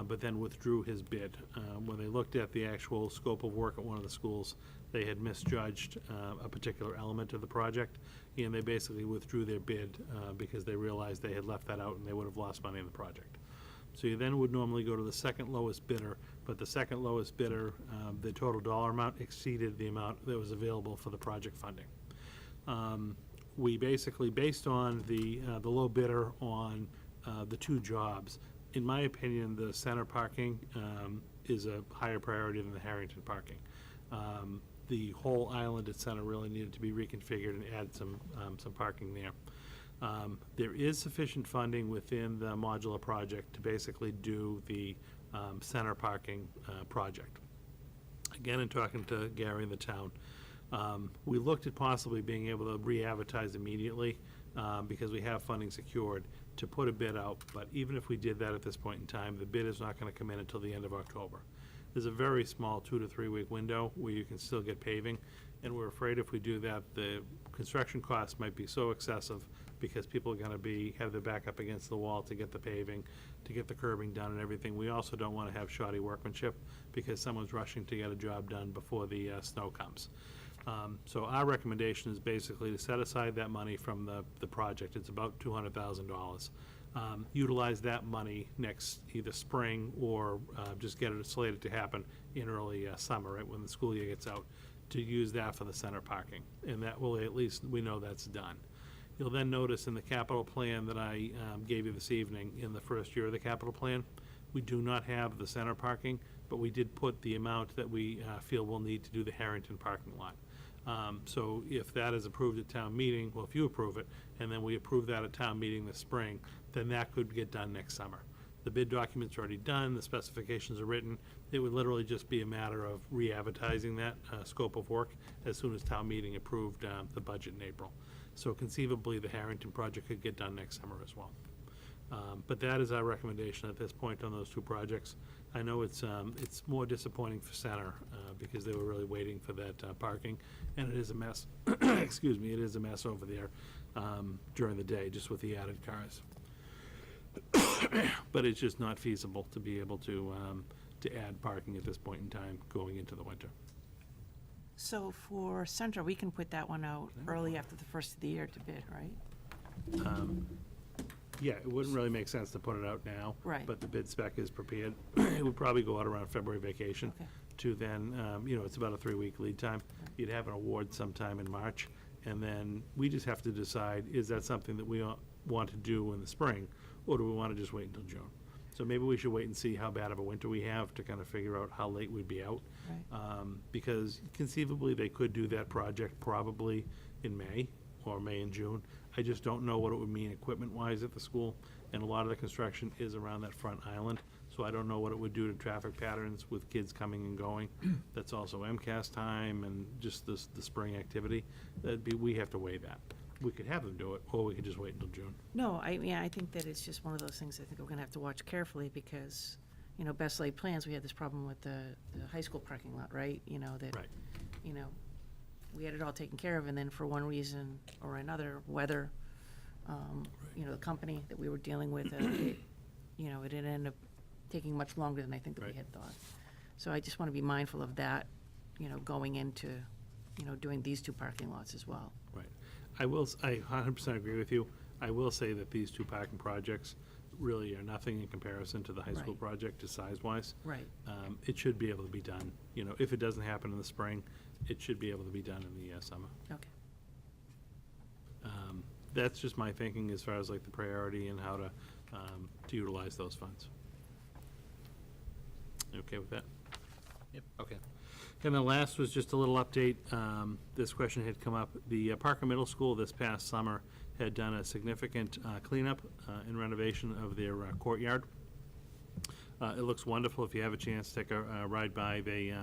but then withdrew his bid. When they looked at the actual scope of work at one of the schools, they had misjudged a particular element of the project, and they basically withdrew their bid because they realized they had left that out and they would have lost money in the project. So you then would normally go to the second lowest bidder, but the second lowest bidder, the total dollar amount exceeded the amount that was available for the project funding. We basically, based on the low bidder on the two jobs, in my opinion, the center parking is a higher priority than the Harrington parking. The whole island at Center really needed to be reconfigured and add some parking there. There is sufficient funding within the modular project to basically do the center parking project. Again, in talking to Gary and the town, we looked at possibly being able to re-advertise immediately because we have funding secured to put a bid out. But even if we did that at this point in time, the bid is not going to come in until the end of October. There's a very small 2 to 3 week window where you can still get paving, and we're afraid if we do that, the construction costs might be so excessive because people are going to have their back up against the wall to get the paving, to get the curbing done and everything. We also don't want to have shoddy workmanship because someone's rushing to get a job done before the snow comes. So our recommendation is basically to set aside that money from the project. It's about $200,000. Utilize that money next either spring or just get it slated to happen in early summer, right, when the school year gets out, to use that for the center parking. And that will, at least we know that's done. You'll then notice in the capital plan that I gave you this evening, in the first year of the capital plan, we do not have the center parking, but we did put the amount that we feel we'll need to do the Harrington parking lot. So if that is approved at town meeting, well, if you approve it, and then we approve that at town meeting this spring, then that could get done next summer. The bid document's already done, the specifications are written. It would literally just be a matter of re-advertising that scope of work as soon as town meeting approved the budget in April. So conceivably, the Harrington project could get done next summer as well. But that is our recommendation at this point on those two projects. I know it's more disappointing for Center because they were really waiting for that parking, and it is a mess. Excuse me, it is a mess over there during the day, just with the added cars. But it's just not feasible to be able to add parking at this point in time going into the winter. So for Central, we can put that one out early after the first of the year to bid, right? Yeah, it wouldn't really make sense to put it out now. Right. But the bid spec is prepared. It would probably go out around February vacation. Okay. To then, it's about a 3-week lead time. You'd have an award sometime in March, and then we just have to decide, is that something that we want to do in the spring, or do we want to just wait until June? So maybe we should wait and see how bad of a winter we have to kind of figure out how late we'd be out. Right. Because conceivably, they could do that project probably in May, or May and June. I just don't know what it would mean equipment-wise at the school, and a lot of the construction is around that front island, so I don't know what it would do to traffic patterns with kids coming and going. That's also MCAS time and just the spring activity. We have to weigh that. We could have them do it, or we could just wait until June. No, I think that it's just one of those things I think we're gonna have to watch carefully because, best laid plans, we had this problem with the high school parking lot, right? Right. We had it all taken care of, and then for one reason or another, weather, the company that we were dealing with, it ended up taking much longer than I think that we Right. had thought. So I just want to be mindful of that, going into, doing these two parking lots as well. Right. I 100% agree with you. I will say that these two parking projects really are nothing in comparison to the high school Right. project, just size-wise. Right. It should be able to be done. If it doesn't happen in the spring, it should be able to be done in the summer. Okay. That's just my thinking as far as like the priority and how to utilize those funds. You okay with that? Yep. Okay. And the last was just a little update. This question had come up. The Parker Middle School this past summer had done a significant cleanup and renovation of their courtyard. It looks wonderful. If you have a chance to take a ride by, they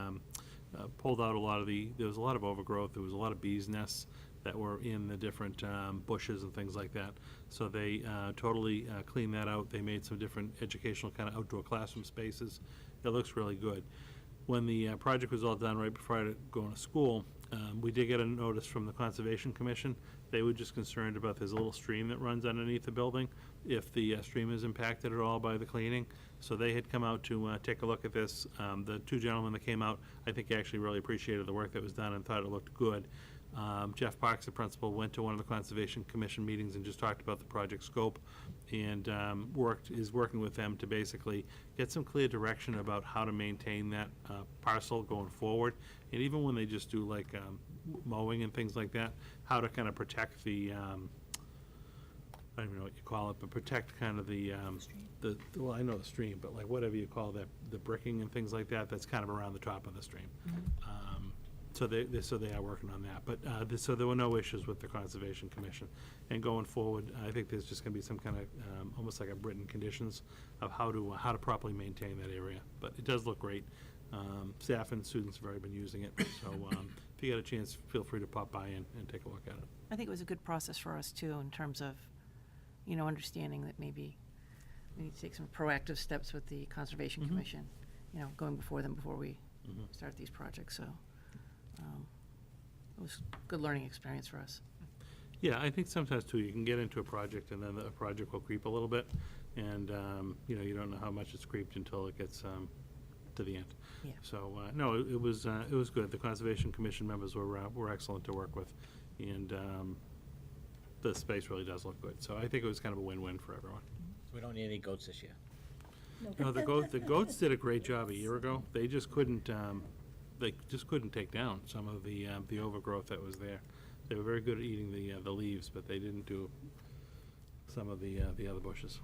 pulled out there was a lot of overgrowth. There was a lot of bees' nests that were in the different bushes and things like that. So they totally cleaned that out. They made some different educational kind of outdoor classroom spaces. It looks really good. when the project was all done right before I had to go into school, we did get a notice from the Conservation Commission. They were just concerned about there's a little stream that runs underneath the building, if the stream is impacted at all by the cleaning. So they had come out to take a look at this. The two gentlemen that came out, I think actually really appreciated the work that was done and thought it looked good. Jeff Parks, the principal, went to one of the Conservation Commission meetings and just talked about the project scope, and is working with them to basically get some clear direction about how to maintain that parcel going forward. And even when they just do like mowing and things like that, how to kind of protect the, I don't even know what you call it, but protect kind of the, well, I know the stream, but like whatever you call that, the bricking and things like that, that's kind of around the top of the stream. So they are working on that, but so there were no issues with the Conservation Commission. And going forward, I think there's just going to be some kind of almost like a written conditions of how to properly maintain that area. But it does look great. Staff and students have already been using it, so if you get a chance, feel free to pop by and take a look at it. I think it was a good process for us too, in terms of, understanding that maybe we need to take some proactive steps with the Conservation Commission, going before them before we start these projects, so. It was a good learning experience for us. Yeah, I think sometimes too, you can get into a project and then the project will creep a little bit, and you don't know how much it's creeped until it gets to the end. Yeah. So no, it was good. The Conservation Commission members were excellent to work with, and the space really does look good. So I think it was kind of a win-win for everyone. So we don't need any goats this year. No, the goats did a great job a year ago. They just couldn't. They just couldn't take down some of the overgrowth that was there. They were very good at eating the leaves, but they didn't do some of the other bushes.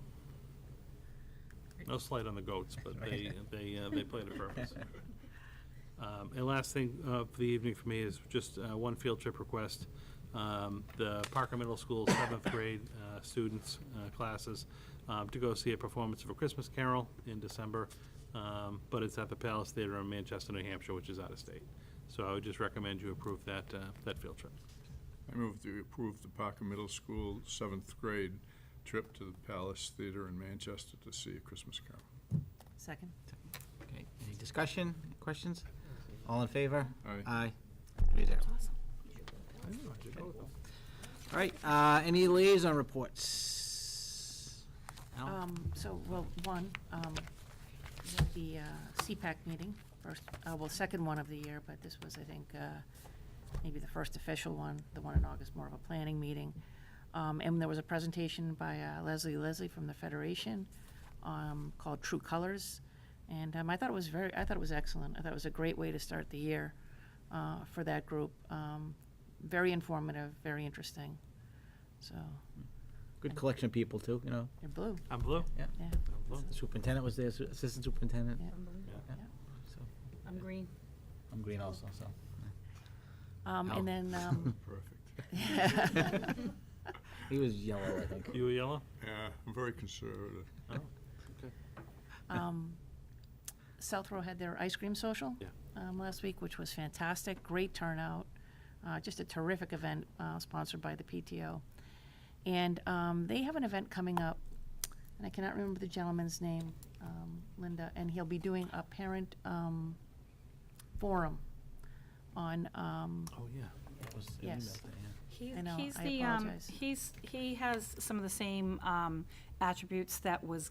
No slight on the goats, but they played a purpose. And last thing for the evening for me is just one field trip request. The Parker Middle School 7th grade students, classes, to go see a performance of A Christmas Carol in December. But it's at the Palace Theater in Manchester, New Hampshire, which is out of state. So I would just recommend you approve that field trip. I move to approve the Parker Middle School 7th grade trip to the Palace Theater in Manchester to see A Christmas Carol. Second. Okay, any discussion, questions? All in favor? Aye. 3-0. All right, any liaison reports? Al? One, the CPAC meeting, second one of the year, but this was, I think, maybe the first official one, the one in August, more of a planning meeting. And there was a presentation by Leslie from the Federation called True Colors. And I thought it was excellent. I thought it was a great way to start the year for that group. Very informative, very interesting. So. Good collection of people too, They're blue. I'm blue. Yeah. Yeah. The superintendent was there, assistant superintendent. Yeah. Yeah. So, I'm green. I'm green also, so. And then, Perfect. He was yellow, I think. You were yellow? Yeah, I'm very conservative. Oh, okay. Southrow had their ice cream social last week, which was fantastic. Great turnout. Just a terrific event sponsored by the PTO. And they have an event coming up, and I cannot remember the gentleman's name, Linda, and he'll be doing a parent forum on. Oh, yeah. That was an Yes. email thing, yeah. I know, He's I the, apologize. he has some of the same attributes that was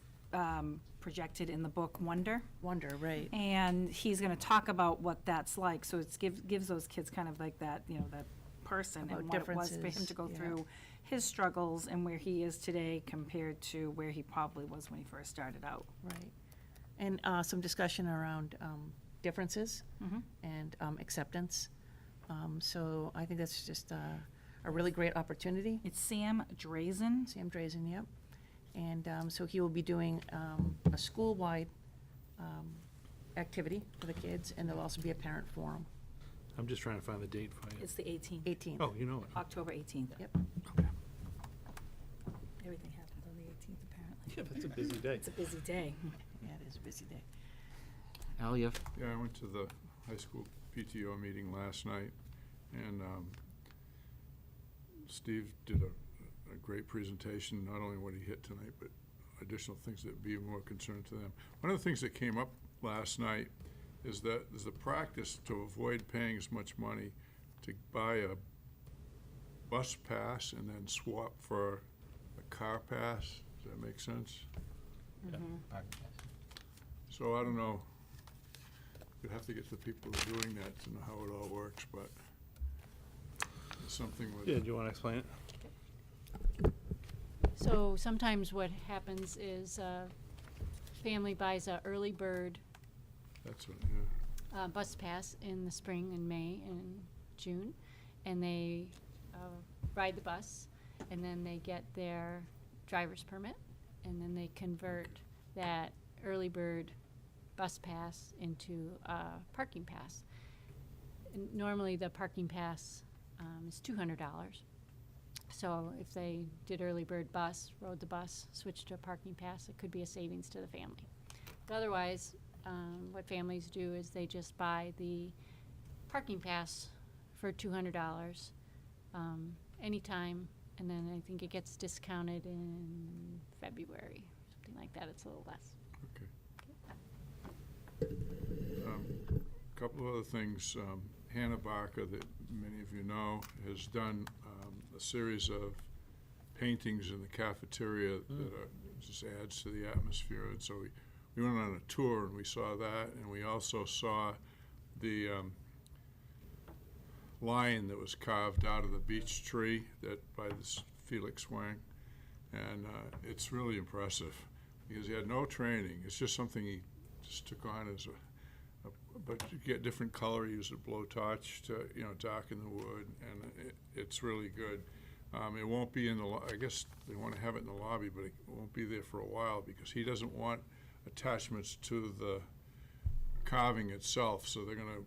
projected in the book Wonder. Wonder, right. And he's gonna talk about what that's like, so it's gives those kids kind of like that, that person About and what it was for him differences, to go yeah. through his struggles and where he is today compared to where he probably was when he first started out. Right. And some discussion around differences and acceptance. So I think that's just a really great opportunity. It's Sam Drazen. Sam Drazen, yep. And so he will be doing a school-wide activity for the kids, and there'll also be a parent forum. I'm just trying to find the date for you. It's the 18th. 18th. Oh, you know it. October 18th. Yep. Okay. Everything happens on the 18th, apparently. Yeah, that's a busy day. It's a busy day. Yeah, it is a busy day. Al, you have? Yeah, I went to the high school PTO meeting last night, and Steve did a great presentation, not only what he hit tonight, but additional things that would be more concern to them. One of the things that came up last night is that there's a practice to avoid paying as much money to buy a bus pass and then swap for a car pass. Does that make sense? So I don't know. You'd have to get the people who are doing that to know how it all works, but it's something with. Yeah, do you want to explain it? So sometimes what happens is a family buys a early bird That's what, bus pass in the spring and May and June, and they ride the bus, and then they get their driver's permit, and then they convert that early bird bus pass into a parking pass. And normally the parking pass is $200. So if they did early bird bus, rode the bus, switched to a parking pass, it could be a savings to the family. But otherwise, what families do is they just buy the parking pass for $200 anytime, and then I think it gets discounted in February, something like that. It's a little less. A couple of other things. Hannah Barker, that many of you know, has done a series of paintings in the cafeteria that are, just adds to the atmosphere. And so we went on a tour and we saw that, and we also saw the lion that was carved out of the beech tree that by this Felix Wang. And it's really impressive because he had no training. It's just something he just took on as but you get different color, use a blowtorch to, darken the wood, and it's really good. It won't be in the, I guess they want to have it in the lobby, but it won't be there for a while because he doesn't want attachments to the carving itself, so they're going to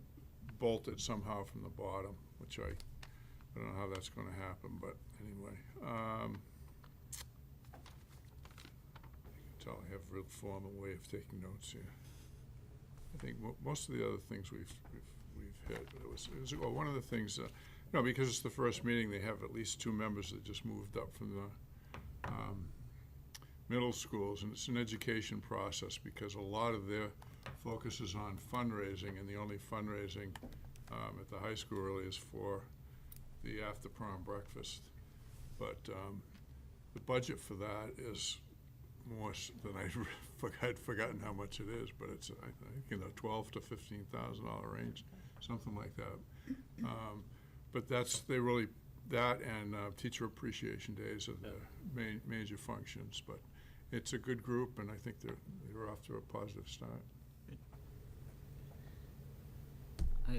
bolt it somehow from the bottom, which I don't know how that's going to happen, but anyway. I can tell I have a real formal way of taking notes here. I think most of the other things we've hit. But it was well, one of the things, because it's the first meeting, they have at least 2 members that just moved up from the middle schools, and it's an education process because a lot of their focus is on fundraising, and the only fundraising at the high school really is for the after-prom breakfast. But the budget for that is more than I'd forgotten how much it is, but it's I think $12,000 to $15,000 range, something like that. But they really that and teacher appreciation days are the major functions. But it's a good group, and I think they're off to a positive start.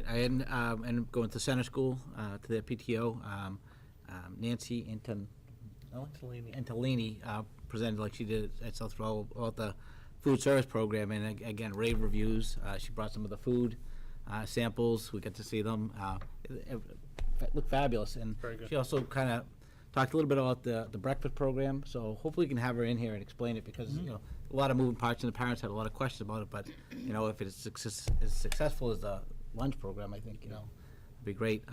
I ended going to center school to their PTO. Nancy Antolini presented like she did at Southwell about the food service program, and again, rave reviews. She brought some of the food samples. We got to see them. It looked fabulous, and she also kind of talked a little bit about the breakfast program. So hopefully we can have her in here and explain it because a lot of moving parts, and the parents had a lot of questions about it. But if it's as successful as the lunch program, I think it'd be great.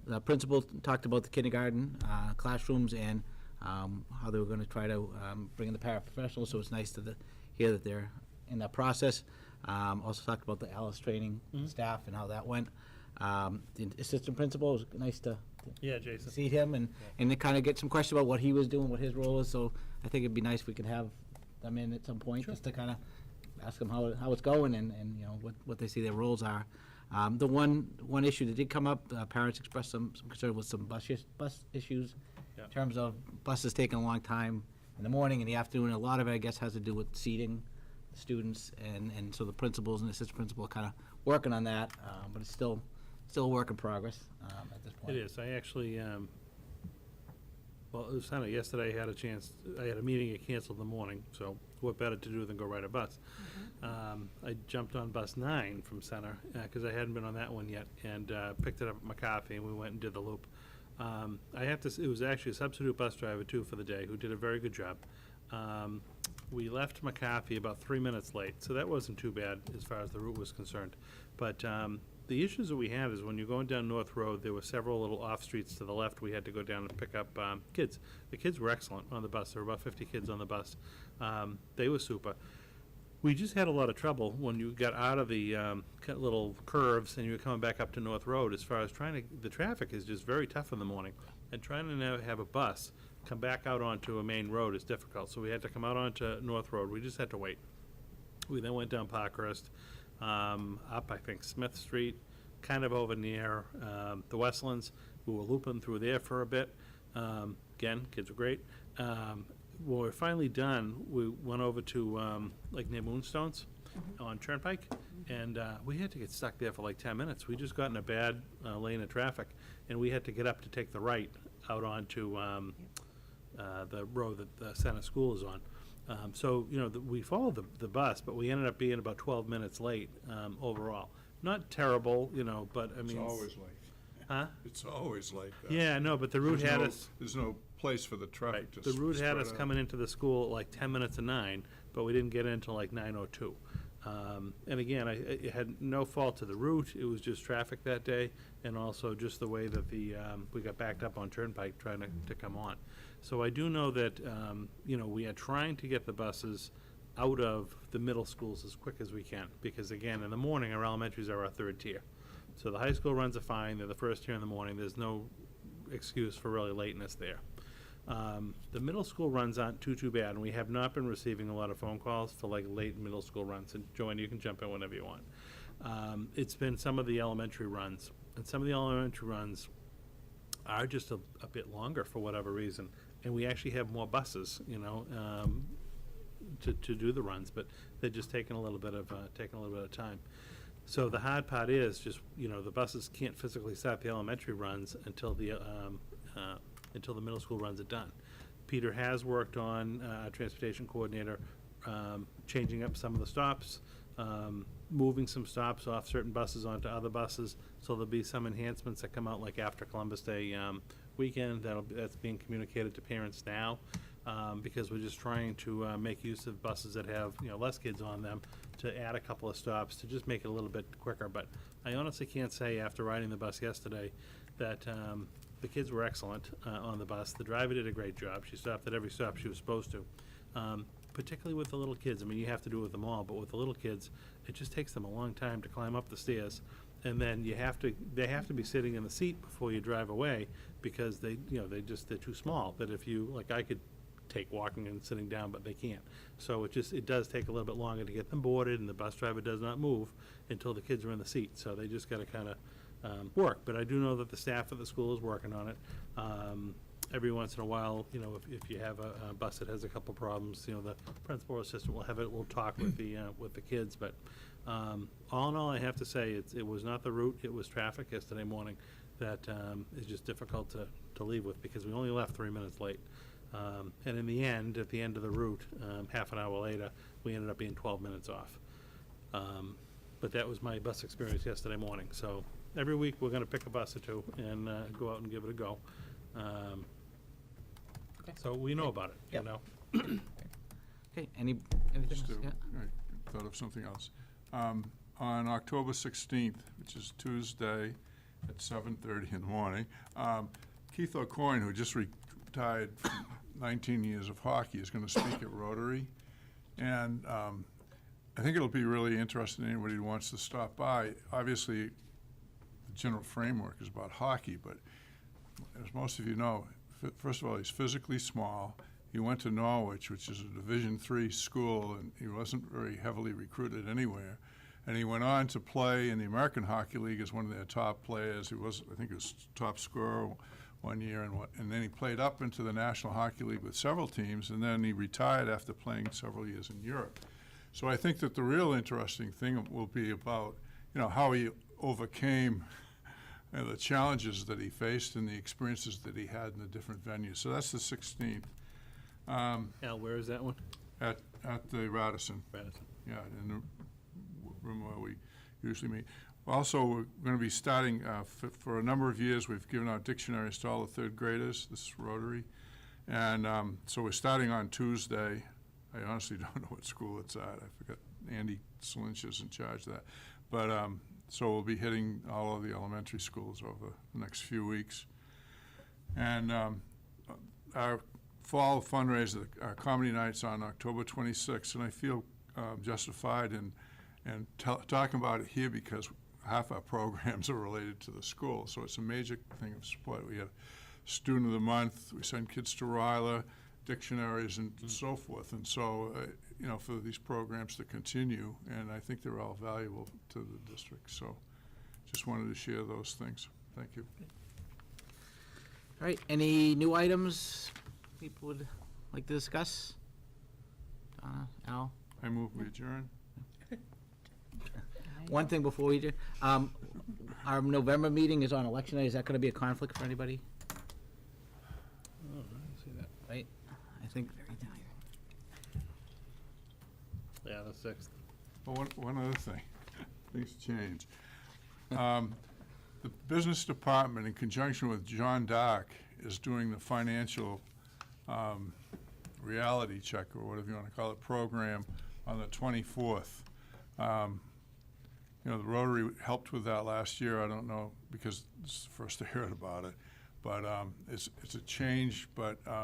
The principal talked about the kindergarten classrooms and how they were going to try to bring in the paraprofessionals, so it's nice to hear that they're in that process. Also talked about the Alice training staff and how that went. The assistant principal, it was nice to Jason. see him and to kind of get some questions about what he was doing, what his role is. So I think it'd be nice if we could have them in at some point just to kind of ask them how it's going and what they see their roles are. The one issue that did come up, parents expressed some concern with some bus issues in terms of buses taking a long time in the morning and the afternoon. A lot of it, I guess, has to do with seating the students, and so the principals and assistant principal are kind of working on that, but it's still a work in progress at this point. It is. I actually, well, it was kind of yesterday. I had a meeting get canceled in the morning, so what better to do than go ride a bus? I jumped on bus 9 from Center because I hadn't been on that one yet, and picked it up at McCarthy, and we went and did the loop. It was actually a substitute bus driver too for the day who did a very good job. We left McCarthy about 3 minutes late, so that wasn't too bad as far as the route was concerned. But the issues that we had is when you're going down North Road, there were several little off streets to the left we had to go down and pick up kids. The kids were excellent on the bus. There were about 50 kids on the bus. They were super. We just had a lot of trouble when you got out of the little curves and you were coming back up to North Road, as far as the traffic is just very tough in the morning. And trying to now have a bus come back out onto a main road is difficult. So we had to come out onto North Road. We just had to wait. We then went down Parkhurst, up, I think, Smith Street, kind of over near the Westlands. We were looping through there for a bit. Again, kids were great. When we were finally done, we went over to like near Moonstones on Turnpike, and we had to get stuck there for like 10 minutes. We just got in a bad lane of traffic, and we had to get up to take the right out onto the road that the Center School is on. So, you know, we followed the bus, but we ended up being about 12 minutes late overall. Not terrible, you know, but I mean. It's always late. Huh? It's always like that. Yeah, no, but the route had us. There's no place for the traffic to The route had spread us out. coming into the school at like 10 minutes to 9, but we didn't get in until like 9:02. And again, it had no fault to the route. It was just traffic that day, and also just the way that we got backed up on Turnpike trying to come on. So I do know that, you know, we are trying to get the buses out of the middle schools as quick as we can, because again, in the morning, our elementaries are our third tier. So the high school runs are fine. They're the first tier in the morning. There's no excuse for really lateness there. The middle school runs aren't too bad, and we have not been receiving a lot of phone calls for like late middle school runs. And Joanne, you can jump in whenever you want. It's been some of the elementary runs, and some of the elementary runs are just a bit longer for whatever reason. And we actually have more buses, you know, to do the runs, but they're just taking a little bit of time. So the hard part is just, you know, the buses can't physically start the elementary runs until the middle school runs are done. Peter has worked on, transportation coordinator, changing up some of the stops, moving some stops off certain buses onto other buses. So there'll be some enhancements that come out like after Columbus Day weekend. That's being communicated to parents now, because we're just trying to make use of buses that have, you know, less kids on them, to add a couple of stops to just make it a little bit quicker. But I honestly can't say, after riding the bus yesterday, that the kids were excellent on the bus. The driver did a great job. She stopped at every stop she was supposed to, particularly with the little kids. I mean, you have to do it with them all, but with the little kids, it just takes them a long time to climb up the stairs. And then they have to be sitting in the seat before you drive away, because they're too small. That if you, like, I could take walking and sitting down, but they can't. So it does take a little bit longer to get them boarded, and the bus driver does not move until the kids are in the seat. So they just got to kind of work. But I do know that the staff at the school is working on it. Every once in a while, you know, if you have a bus that has a couple problems, you know, the principal or assistant will talk with the kids. But all in all, I have to say it was not the route, it was traffic yesterday morning that is just difficult to leave with, because we only left 3 minutes late. And in the end, at the end of the route, half an hour later, we ended up being 12 minutes off. But that was my bus experience yesterday morning. So every week, we're going to pick a bus or two and go out and give it a go. So we know about it, you know. Okay, anything else? Stu, Yeah. I thought of something else. On October 16th, which is Tuesday at 7:30 in the morning, Keith O'Coin, who just retired from 19 years of hockey, is going to speak at Rotary. And I think it'll be really interesting to anybody who wants to stop by. Obviously, the general framework is about hockey, but as most of you know, first of all, he's physically small. He went to Norwich, which is a Division III school, and he wasn't very heavily recruited anywhere. And he went on to play in the American Hockey League as one of their top players. I think he was top scorer one year, and then he played up into the National Hockey League with several teams, and then he retired after playing several years in Europe. So I think that the real interesting thing will be about, you know, how he overcame the challenges that he faced and the experiences that he had in the different venues. So that's the 16th. Al, where is that one? At the Radisson. Radisson. Yeah, in the room where we usually meet. Also, we're going to be starting, for a number of years, we've given out dictionaries to all the third graders. This is Rotary. And so we're starting on Tuesday. I honestly don't know what school it's at. I forgot. Andy Slinch is in charge of that. But so we'll be hitting all of the elementary schools over the next few weeks. And our fall fundraiser, our comedy night's on October 26th, and I feel justified in talking about it here because half our programs are related to the school. So it's a major thing of support. We had Student of the Month. We send kids to Ryla, dictionaries, and so forth. And so, for these programs to continue, and I think they're all valuable to the district. So just wanted to share those things. Thank you. All right, any new items people would like to discuss? Donna, Al? I move we adjourn. One thing before we do, our November meeting is on election night. Is that going to be a conflict for anybody? Oh, I didn't see that. Right? I think. Yeah, the 6th. Well, one other thing. Things change. The business department, in conjunction with John Dark, is doing the financial reality check, or whatever you want to call it, program on the 24th. The Rotary helped with that last year. I don't know, because it's the first I heard about it. But it's a change, but there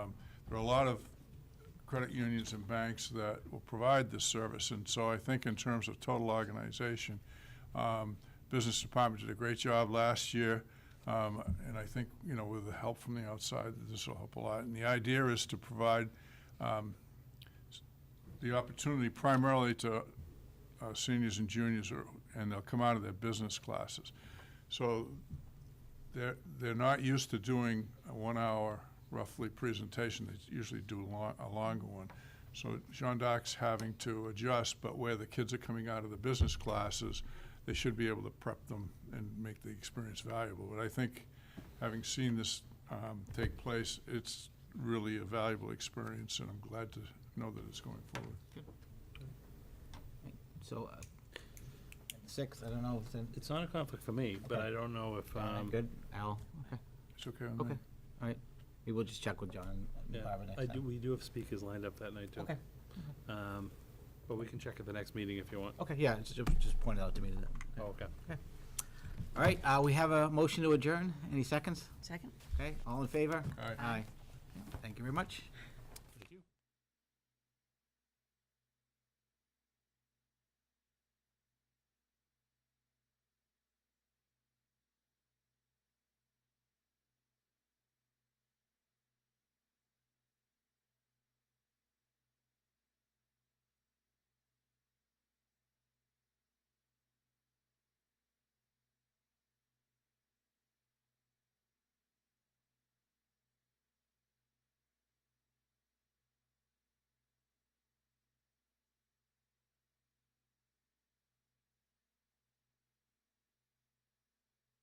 are a lot of credit unions and banks that will provide this service. And so I think in terms of total organization, business department did a great job last year. And I think, with the help from the outside, this will help a lot. And the idea is to provide the opportunity primarily to seniors and juniors, and they'll come out of their business classes. So they're not used to doing a 1 hour roughly presentation. They usually do a longer one. So Jean Darc's having to adjust, but where the kids are coming out of the business classes, they should be able to prep them and make the experience valuable. But I think, having seen this take place, it's really a valuable experience, and I'm glad to know that it's going forward. So, 6th, I don't know if then. It's not a conflict for me, but I don't know if. Good, Al? Okay. It's okay on Okay, me. all right. We will just check with John and Yeah, Barbara next time. we do have speakers lined up that night, too. Okay. But we can check at the next meeting if you want. Okay, yeah, just point it out to me. Oh, okay. All right, we have a motion to adjourn. Any seconds? Second? Okay, all in favor? Aye. Aye. Thank you very much.